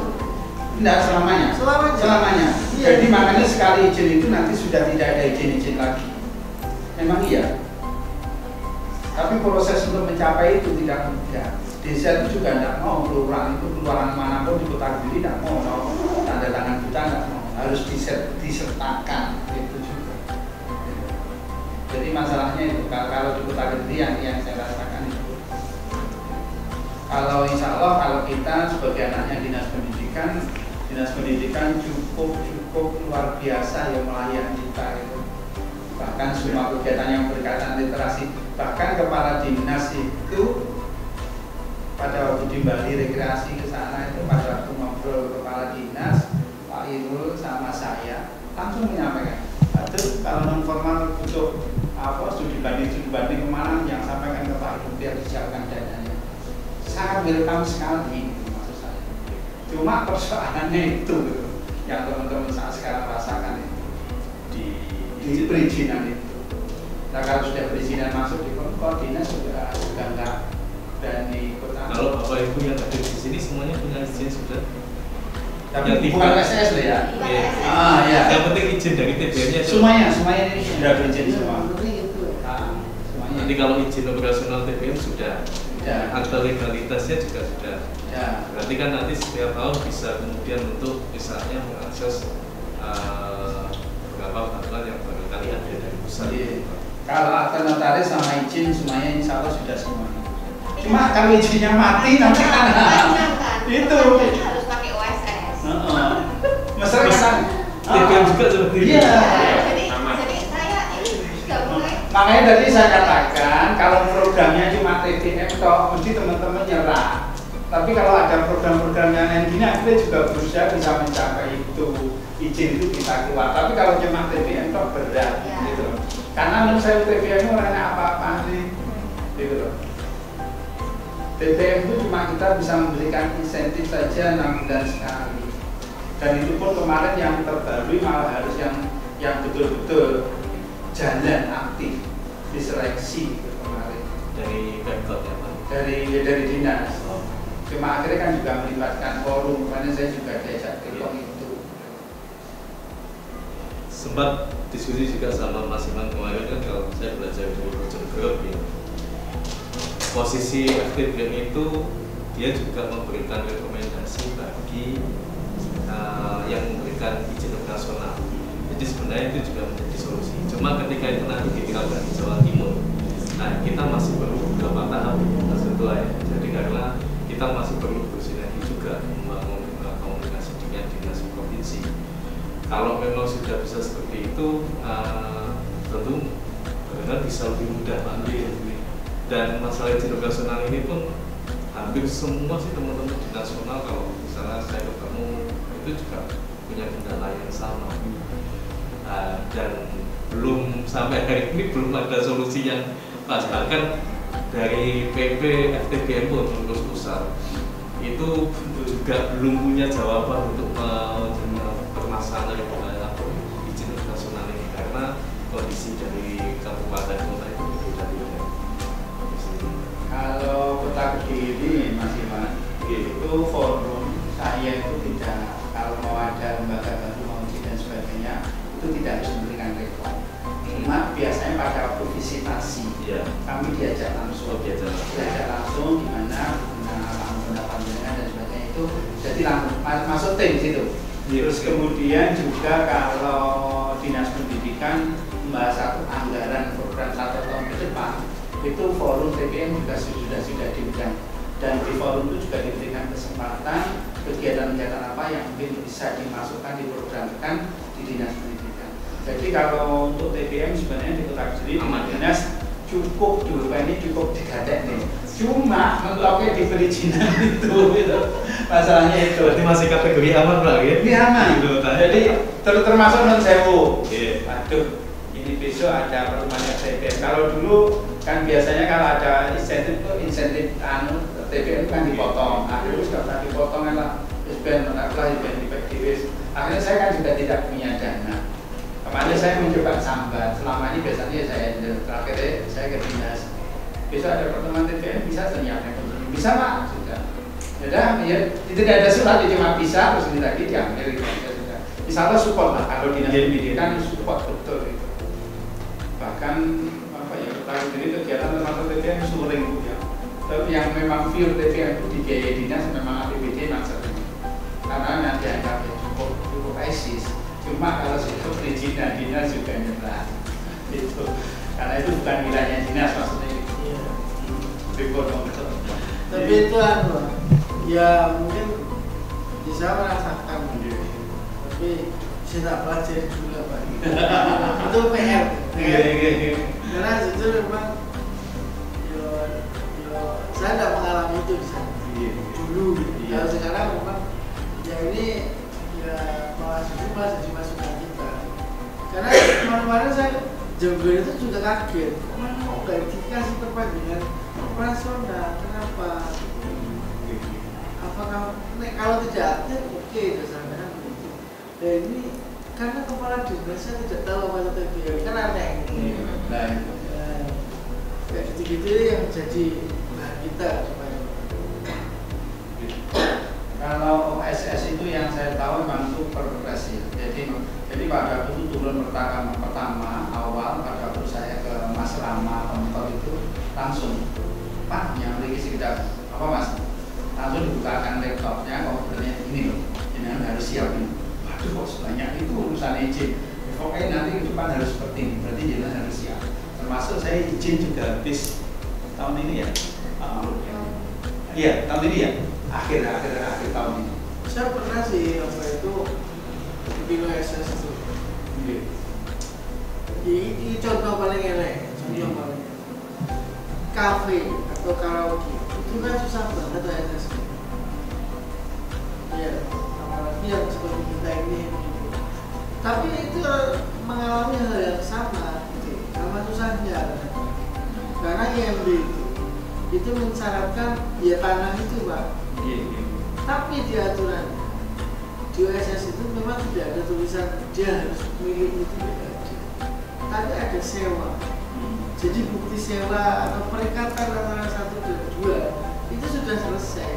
tidak selamanya. Selamanya. Iya. Jadi makanya sekali izin itu nanti sudah tidak ada izin lagi. Memang iya. Tapi proses untuk mencapai itu tidak mudah. Desa itu juga tidak mau kelurahan itu kelurahan manapun di Kota Kediri tidak mau tanda tangan kita tidak mau. Harus disertakan itu juga. Jadi masalahnya itu kalau di Kota Kediri yang saya rasakan itu. Kalau insya Allah kalau kita sebagai anaknya dinas pendidikan cukup luar biasa yang melayani kita itu. Bahkan semua kegiatan yang berkaitan literasi, bahkan kepala dinas itu pada waktu di Bali rekreasi ke sana itu pada waktu ngobrol kepala dinas Pak Irul sama saya langsung menyampaikan, aduh kalau non formal butuh studi banding kemana yang sampaikan ke Pak Irul biar disiapkan dananya. Sangat welcome sekali maksud saya. Cuma persoalannya itu yang teman-teman saat sekarang rasakan itu di perizinan itu. Nah kalau sudah perizinan masuk di dinas sudah enggak berani kota. Kalau Bapak Ibu yang ada di sini semuanya punya izin sudah. Tapi bukan SSS loh ya. Iya. Ya. Yang penting izin dari TPM-nya. Semuanya ini sudah berizin semua. Semuanya. Nanti kalau izin operasional TPM sudah. Ya. Akta legalitasnya juga sudah. Ya. Berarti kan nanti setiap tahun bisa kemudian untuk misalnya mengakses beberapa peraturan yang barangkali ada dari pusat. Kalau akta notaris sama izin semuanya insya Allah sudah semuanya. Cuma kalau izinnya mati nanti kan itu. Harus pakai OSS. Masalah TPM juga seperti itu. Iya. Jadi saya ini sudah mulai. Makanya tadi saya katakan kalau programnya cuma TPM toh mesti teman-teman nyerah. Tapi kalau ada program-program yang lain gini akhirnya juga berusaha bisa mencapai itu izin itu bisa keluar. Tapi kalau cuma TPM toh berat gitu. Karena menurut saya TPM orangnya apa-apa sih gitu loh. TPM itu cuma kita bisa memberikan insentif saja 6 bulan sekali. Dan itu pun kemarin yang terbaru malah harus yang betul-betul jalan aktif diseleksi kemarin dari Pemkot ya Pak? Dari dinas. Cuma akhirnya kan juga melibatkan forum, karena saya juga diajak ke itu. Sempat diskusi juga sama Mas Iman kemarin kan, kalau saya belajar di Project Group ya, posisi FTBM itu dia juga memberikan rekomendasi bagi yang memberikan izin operasional. Jadi sebenarnya itu juga menjadi solusi. Cuma ketika itu nanti diterapkan di Jawa Timur, nah kita masih perlu beberapa tahap Mas Ketua ya. Jadi karena kita masih perlu bersinergi juga membangun komunikasi dengan dinas provinsi. Kalau memang sudah bisa seperti itu, tentu benar bisa lebih mudah Pak. Dan masalah izin operasional ini pun hampir semua sih teman-teman di nasional, kalau misalnya saya ketemu itu juga punya kendala yang sama. Dan belum sampai hari ini belum ada solusi yang pas. Bahkan dari PP FTBM pun terus pusat itu juga belum punya jawaban untuk permasalahan izin operasional ini, karena kondisi dari kabupaten kota itu berbeda-beda. Kalau Kota Kediri Mas Iman, itu forum saya itu tidak, kalau mau ada lembaga baru mau uji dan sebagainya itu tidak harus memberikan rekor. Cuma biasanya pada waktu visitasi kami diajak langsung, diajak langsung gimana pendapat dan sebagainya itu, jadi langsung masuk tim situ. Terus kemudian juga kalau dinas pendidikan membahas satu anggaran program 1 tahun ke depan, itu forum TPM juga sudah diundang, dan di forum itu juga diberikan kesempatan kegiatan-kegiatan apa yang mungkin bisa dimasukkan, diprogramkan di dinas pendidikan. Jadi kalau untuk TPM sebenarnya di Kota Kediri dinas cukup dulu, ini cukup digadek nih. Cuma mentoknya di perizinan itu gitu. Masalahnya itu. Berarti masih kategori aman Pak ya? Ini aman. Jadi termasuk non sewu. Aduh, ini besok ada perumahan TPM. Kalau dulu kan biasanya kalau ada insentif TPM kan dipotong. Akhirnya sudah dipotong lah. SPN menaklah SPN. Akhirnya saya kan juga tidak punya dana. Kemarin saya mencoba sambat. Selama ini biasanya terakhir saya ke dinas. Besok ada pertemuan TPM, bisa ternyata bisa Pak, sudah. Ya, tidak ada surat, cuma bisa, terus ini lagi diambil gitu aja sudah. Insya Allah support lah, kalau dinas pendidikan support betul itu. Bahkan apa ya, tahun ini kegiatan termasuk TPM suring ya. Tapi yang memang pure TPM itu dibiayai dinas memang APBD memang sering. Karena nanti angkanya cukup ISIS. Cuma kalau sudah perizinan dinas juga nyerah. Itu karena itu bukan wilayahnya dinas maksudnya. Tapi itu ya mungkin bisa merasakan, tapi saya tak pelajari juga Pak. Itu PR. Karena itu memang saya tidak mengalami itu dulu. Kalau sekarang memang ya ini ya masih masukan kita. Karena kemarin saya Jogja itu juga kaget. Kok nggak dikasih perbandingan operasional, kenapa? Apakah kalau tidak aktif oke, misalnya begitu. Dan ini karena kepala dinasnya tidak tahu apa itu TPM, kan aneh. Kayak gitu-gitu yang jadi bahan kita supaya. Kalau OSS itu yang saya tahu memang itu progresif. Jadi pada waktu itu turun pertama awal pada waktu saya ke Mas Rama Pemkot itu langsung Pak yang memiliki sekitar apa Mas, langsung dibukakan laptopnya, komputernya ini loh, ini harus siap ini. Waduh kok sebanyak itu urusan izin. Pokoknya nanti ke depan harus seperti ini, berarti jelas harus siap. Termasuk saya izin juga habis tahun ini ya. Iya tahun ini ya, akhir tahun ini. Saya pernah sih apa itu bikin OSS itu. Ini contoh paling elek, kafe atau karaoke itu kan susah banget OSS. Ya, apalagi yang seperti kita ini. Tapi itu mengalami hal yang sama, gitu. Sama susahnya. Karena IMB itu itu mensyaratkan ya tanah itu Pak. Tapi di aturan di OSS itu memang tidak ada tulisan dia harus milik itu, tidak ada. Tapi ada sewa. Jadi bukti sewa atau perikatan antara 1 dan 2 itu sudah selesai.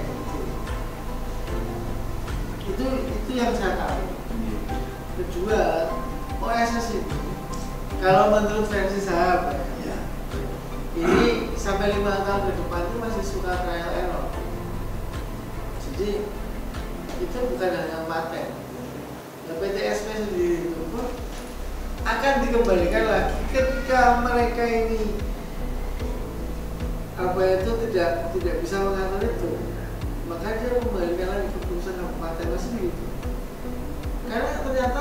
Itu yang saya tahu. Kedua, OSS itu kalau menurut versi saya ya, ini sampai 5 tahun ke depan itu masih suka trial error. Jadi itu bukan hanya paten. Ya, PTSP sendiri itu pun akan dikembalikan lagi ketika mereka ini tidak bisa mengatur itu, maka dia kembalikan lagi ke perusahaan kabupaten masih begitu. Karena ternyata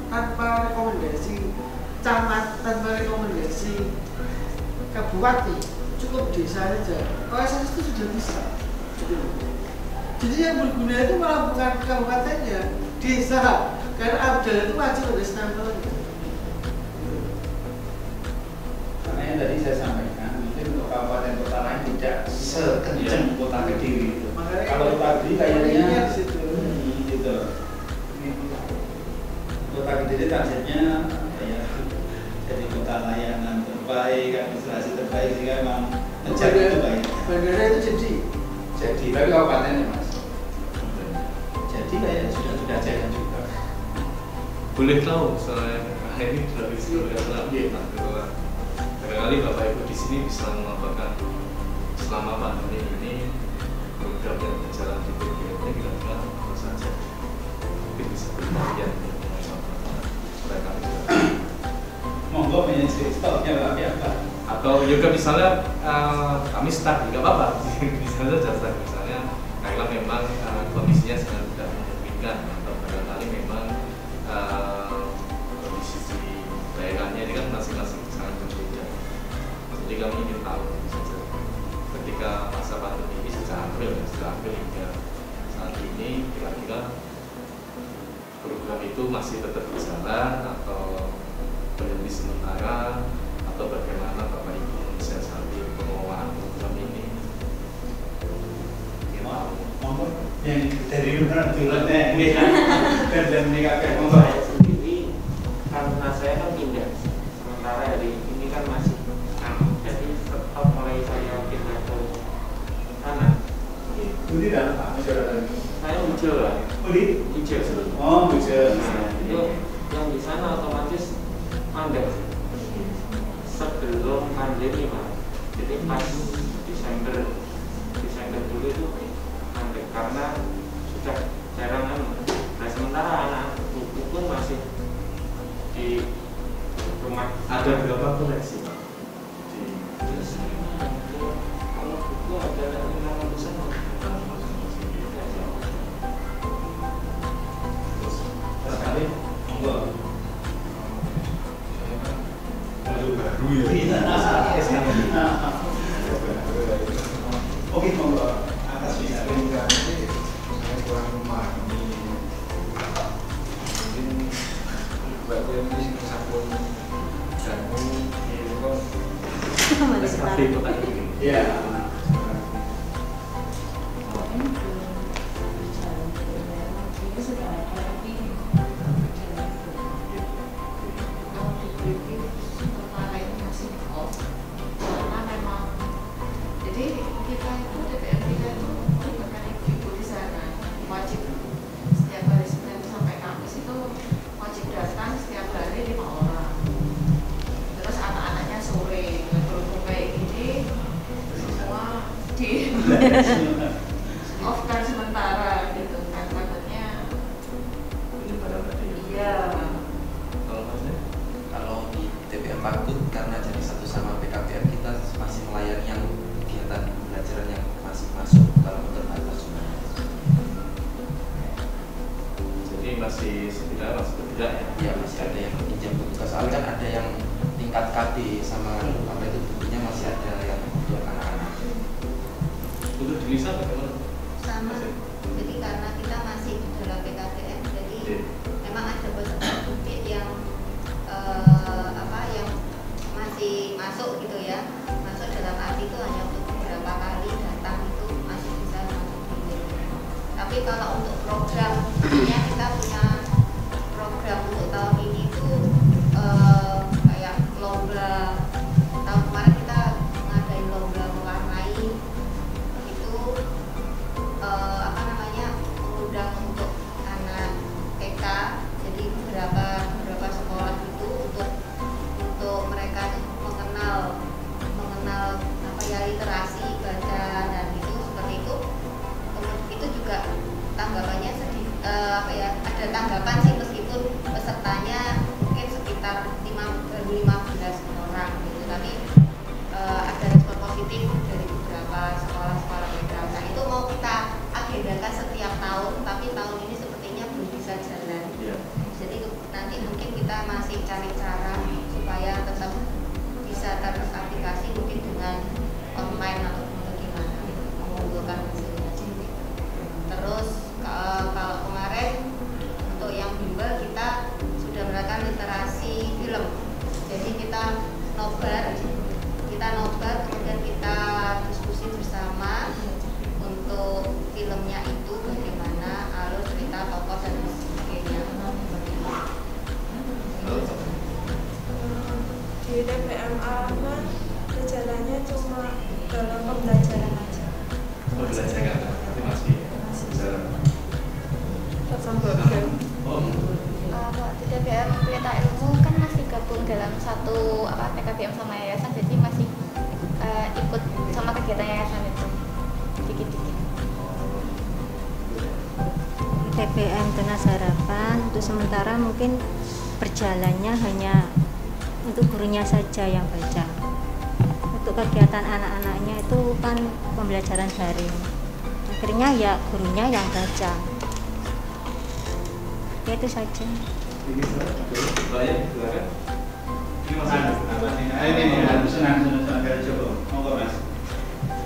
tanpa rekomendasi camat, tanpa rekomendasi kabupaten, cukup desa saja OSS itu sudah bisa. Jadi yang berguna itu malah bukan kabupatennya, desa. Karena ABDAL itu wajib ada stempelnya. Karena yang tadi saya sampaikan, mungkin untuk kabupaten kota lain tidak sekencang kota Kediri. Kalau kota Kediri kayaknya situ. Gitu. Kota Kediri targetnya ya jadi kota layanan terbaik, administrasi terbaik, sehingga memang ngejar itu baik. Bandara itu Jadi, tapi kabupatennya Mas. Jadi kayak sudah jalan juga. Boleh tahu soalnya ini dari sekolah barangkali Bapak Ibu di sini bisa melaporkan selama pandemi ini program yang berjalan di PGRT kira-kira apa saja, mungkin bisa berbagian supaya kami juga monggo menjadi stoknya apa atau juga misalnya kami start juga apa-apa misalnya saja misalnya karena memang kondisinya sangat tidak memungkinkan atau barangkali memang kondisi daerahnya ini kan masing-masing sangat berbeda. Jadi kami ingin tahu saja ketika masa pandemi ini sejak April hingga saat ini kira-kira program itu masih tetap berjalan atau berhenti sementara atau bagaimana Bapak Ibu mensiasati pengelolaan program ini? Monggo yang dari mana dulunya dan menikahkan monggo. Saya sendiri karena saya kan pindah, sementara hari ini kan masih jadi tetap mulai saya pindah ke sana. Budi dan Pak Masyarakat. Saya hijau lah. Budi? Hijau. Oh, hijau. Itu yang di sana otomatis mandek sebelum pandemi Pak. Jadi pas Desember dulu itu mandek karena sudah jarang nah sementara anak buku pun masih di rumah. Ada berapa koleksi Pak? Kalau buku ada 500-an. Sekali, monggo. Baru ya. Oke, monggo. Atas bisa. Saya kurang memahami. Mungkin bagian di sini sampun jamu itu kan. Ya. Off-kan sementara gitu kan takutnya. Iya. Kalau di TPM Parkut karena jadi satu sama PKPM kita masih melayani yang kegiatan pembelajaran yang masih masuk kalau terbatas sebenarnya. Jadi masih setidaknya masih berbeda ya? Ya masih ada yang pinjam buku soalnya kan ada yang tingkat KD sama apa itu bukunya masih ada yang untuk anak-anak. Untuk di Lisa bagaimana? Sama. Jadi karena kita masih dalam PKPM, jadi memang ada beberapa bukti yang yang masih masuk gitu ya, masuk dalam arti itu hanya untuk beberapa kalau untuk program, ya kita punya program untuk tahun ini itu kayak lomba. Tahun kemarin kita ngadain lomba mewarnai itu mengundang untuk anak TK. Jadi beberapa sekolah itu untuk mereka mengenal literasi baca dan itu seperti itu. Itu juga tanggapannya ada tanggapan sih, meskipun pesertanya mungkin sekitar 15 orang gitu, tapi ada respon positif dari beberapa sekolah-sekolah beda. Nah itu mau kita agendakan setiap tahun, tapi tahun ini sepertinya belum bisa jalan. Jadi nanti mungkin kita masih cari cara supaya tetap bisa teraplikasi, mungkin dengan online atau bagaimana mengumpulkan hasilnya. Terus kalau kemarin untuk yang bimbel kita sudah melakukan literasi film. Jadi kita nobar, kemudian kita diskusi bersama untuk filmnya itu bagaimana alur cerita, tokoh dan sebagainya. Di TPMA kan gejalanya cuma dalam pembelajaran aja. Pembelajaran tapi masih berjalan. Kalau di TPM Pelita Ilmu kan masih gabung dalam satu PKBM sama yayasan, jadi masih ikut sama kegiatan yayasan itu dikit-dikit. TPM Tunas Harapan untuk sementara mungkin berjalannya hanya untuk gurunya saja yang baca. Untuk kegiatan anak-anaknya itu kan pembelajaran daring. Akhirnya ya gurunya yang baca. Ya itu saja. Ini baik, silakan. Ini masih ini senang agak coba. Monggo Mas.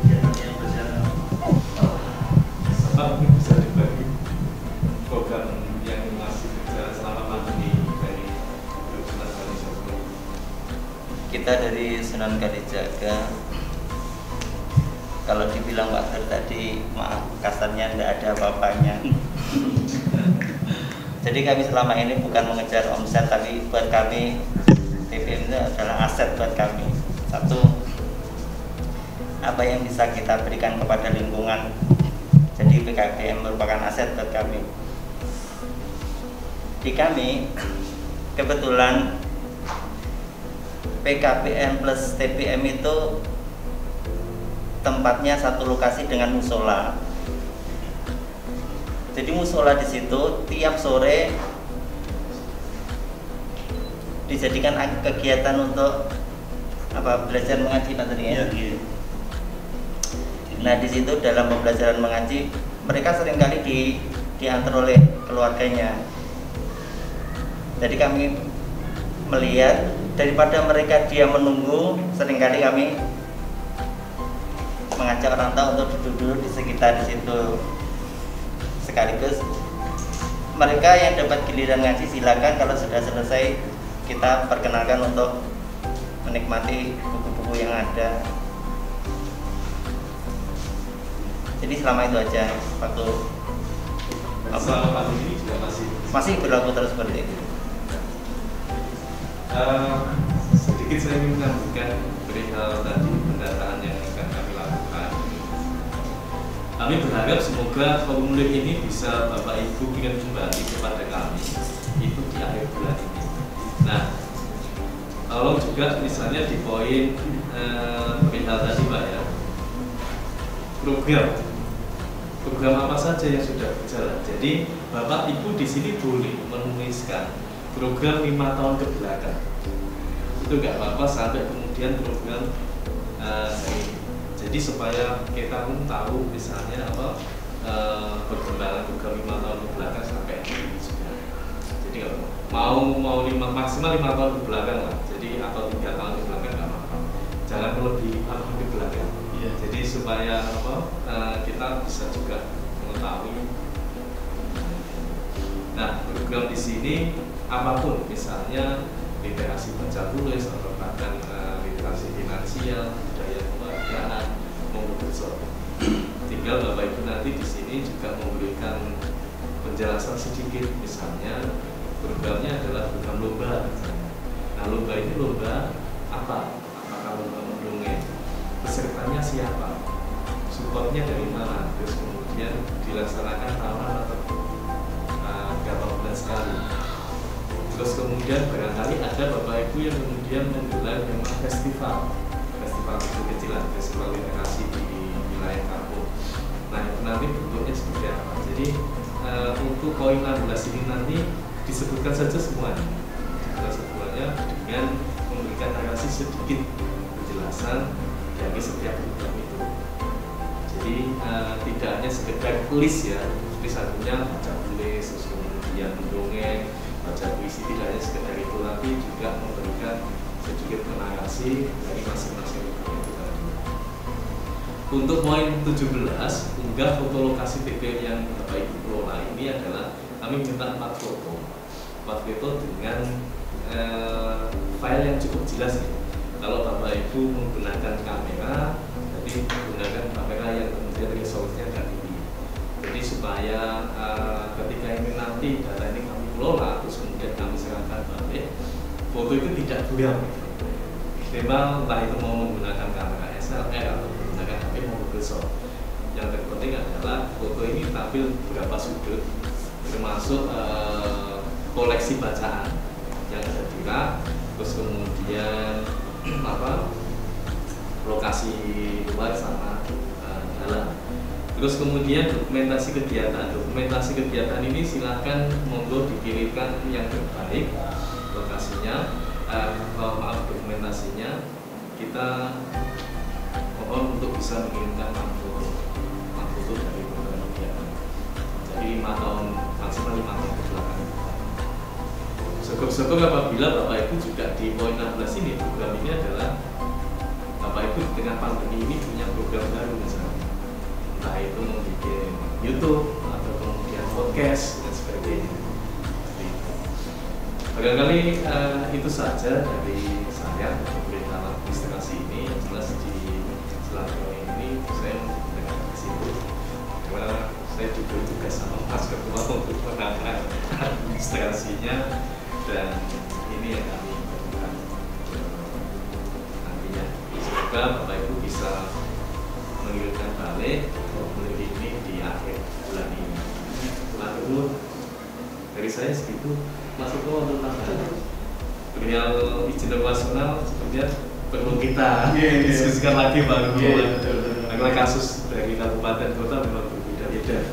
kegiatan yang berjalan. Apa mungkin bisa dibagi program yang masih berjalan selama pandemi dari Sunan Kalijaga? Kita dari Sunan Kalijaga, kalau dibilang Pak Fer tadi, maaf kasarnya tidak ada apa-apanya. Jadi kami selama ini bukan mengejar omset, tapi buat kami TPM itu adalah aset buat kami. Satu, apa yang bisa kita berikan kepada lingkungan. Jadi PKBM merupakan aset buat kami. Di kami kebetulan PKBM plus TPM itu tempatnya satu lokasi dengan musola. Jadi musola di situ tiap sore dijadikan kegiatan untuk belajar mengaji tadi ya. Nah di situ dalam pembelajaran mengaji mereka seringkali diantar oleh keluarganya. Jadi kami melihat daripada mereka dia menunggu, seringkali kami mengajak orang tua untuk duduk-duduk di sekitar di situ. Sekaligus mereka yang dapat giliran ngaji silakan, kalau sudah selesai kita perkenalkan untuk menikmati buku-buku yang ada. Jadi selama itu aja waktu selama pandemi ini juga masih berlaku terus seperti itu. Sedikit saya ingin menambahkan perihal tadi pendataan yang akan kami lakukan. Kami berharap semoga formulir ini bisa Bapak Ibu kirim kembali kepada kami itu di akhir bulan ini. Nah, tolong juga misalnya di poin perihal tadi Pak ya, program apa saja yang sudah berjalan. Jadi Bapak Ibu di sini boleh menuliskan program 5 tahun ke belakang. Itu nggak apa-apa sampai kemudian program ini. Jadi supaya kita pun tahu misalnya perkembangan program 5 tahun ke belakang sampai ini sudah. Jadi mau maksimal 5 tahun ke belakang lah. Jadi atau 3 tahun ke belakang nggak apa-apa. Jangan lebih ke belakang. Ya, jadi supaya kita bisa juga mengetahui. Nah, program di sini apapun, misalnya literasi baca tulis atau bahkan literasi finansial, budaya kewargaan, maupun besok. Tinggal Bapak Ibu nanti di sini juga memberikan memberikan penjelasan sedikit, misalnya programnya adalah program lomba. Nah, lomba ini lomba apa? Apakah lomba mendongeng? Pesertanya siapa? Supportnya dari mana? Terus kemudian dilaksanakan kapan atau berapa bulan sekali? Terus kemudian barangkali ada Bapak Ibu yang kemudian menggelar memang festival kecil-kecilan, festival literasi di wilayah kampung. Nah, itu nanti bentuknya seperti apa? Jadi untuk poin 16 ini nanti disebutkan saja semuanya dengan memberikan narasi sedikit penjelasan dari setiap program itu. Jadi tidak hanya sekedar list ya, seperti satunya baca tulis, terus kemudian mendongeng, baca puisi, tidak hanya sekedar itu, tapi juga memberikan sedikit narasi dari masing-masing program itu tadi. Untuk poin 17, unggah foto lokasi TPM yang Bapak Ibu kelola ini adalah kami minta 4 foto dengan file yang cukup jelas ya. Kalau Bapak Ibu menggunakan kamera, jadi menggunakan kamera yang kemudian resolusinya agak tinggi. Jadi supaya ketika ini nanti data ini kami kelola, terus kemudian kami serahkan balik, foto itu tidak buram. Memang entah itu mau menggunakan kamera SLR atau menggunakan HP mau Google Shot. Yang terpenting adalah foto ini tampil berapa sudut, termasuk koleksi bacaan yang ada di rak, terus kemudian lokasi luar sama dalam. Terus kemudian dokumentasi kegiatan ini silakan monggo dikirimkan yang terbaik lokasinya, dokumentasinya. Kita mohon untuk bisa mengirimkan foto dari program kegiatan. Jadi 5 tahun, maksimal 5 tahun ke belakang. Syukur-syukur apabila Bapak Ibu juga di poin 16 ini, program ini adalah Bapak Ibu dengan pandemi ini punya program baru misalnya, entah itu membuat YouTube atau kemudian podcast dan sebagainya. Barangkali itu saja dari saya untuk dalam administrasi ini. Yang jelas di selanjutnya ini saya dengan di situ, karena saya juga tugas sama Mas Ketua untuk menangani administrasinya, dan ini yang kami lakukan nantinya. Semoga Bapak Ibu bisa mengirimkan balik formulir ini di akhir bulan ini. Lalu dari saya segitu. Mas Ketua untuk tambahan perihal izin operasional sebenarnya perlu kita diskusikan lagi baru karena kasus dari kabupaten kota memang berbeda-beda.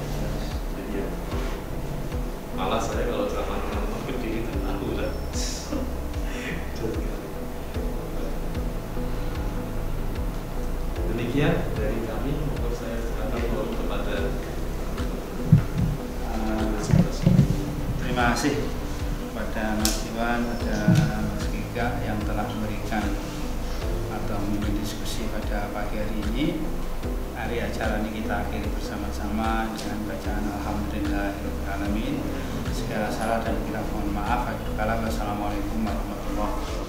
Malah saya kalau ceramah mungkin diri tahu lah. Demikian dari kami, untuk saya serahkan forum kepada terima kasih kepada Mas Iwan, pada Mas Gika yang telah memberikan atau memimpin diskusi pada pagi hari ini. Hari acara ini kita akhiri bersama-sama dengan bacaan Alhamdulillahirrahmanirrahim. Segala salah dan kita mohon maaf. Wassalamualaikum warahmatullahi wabarakatuh.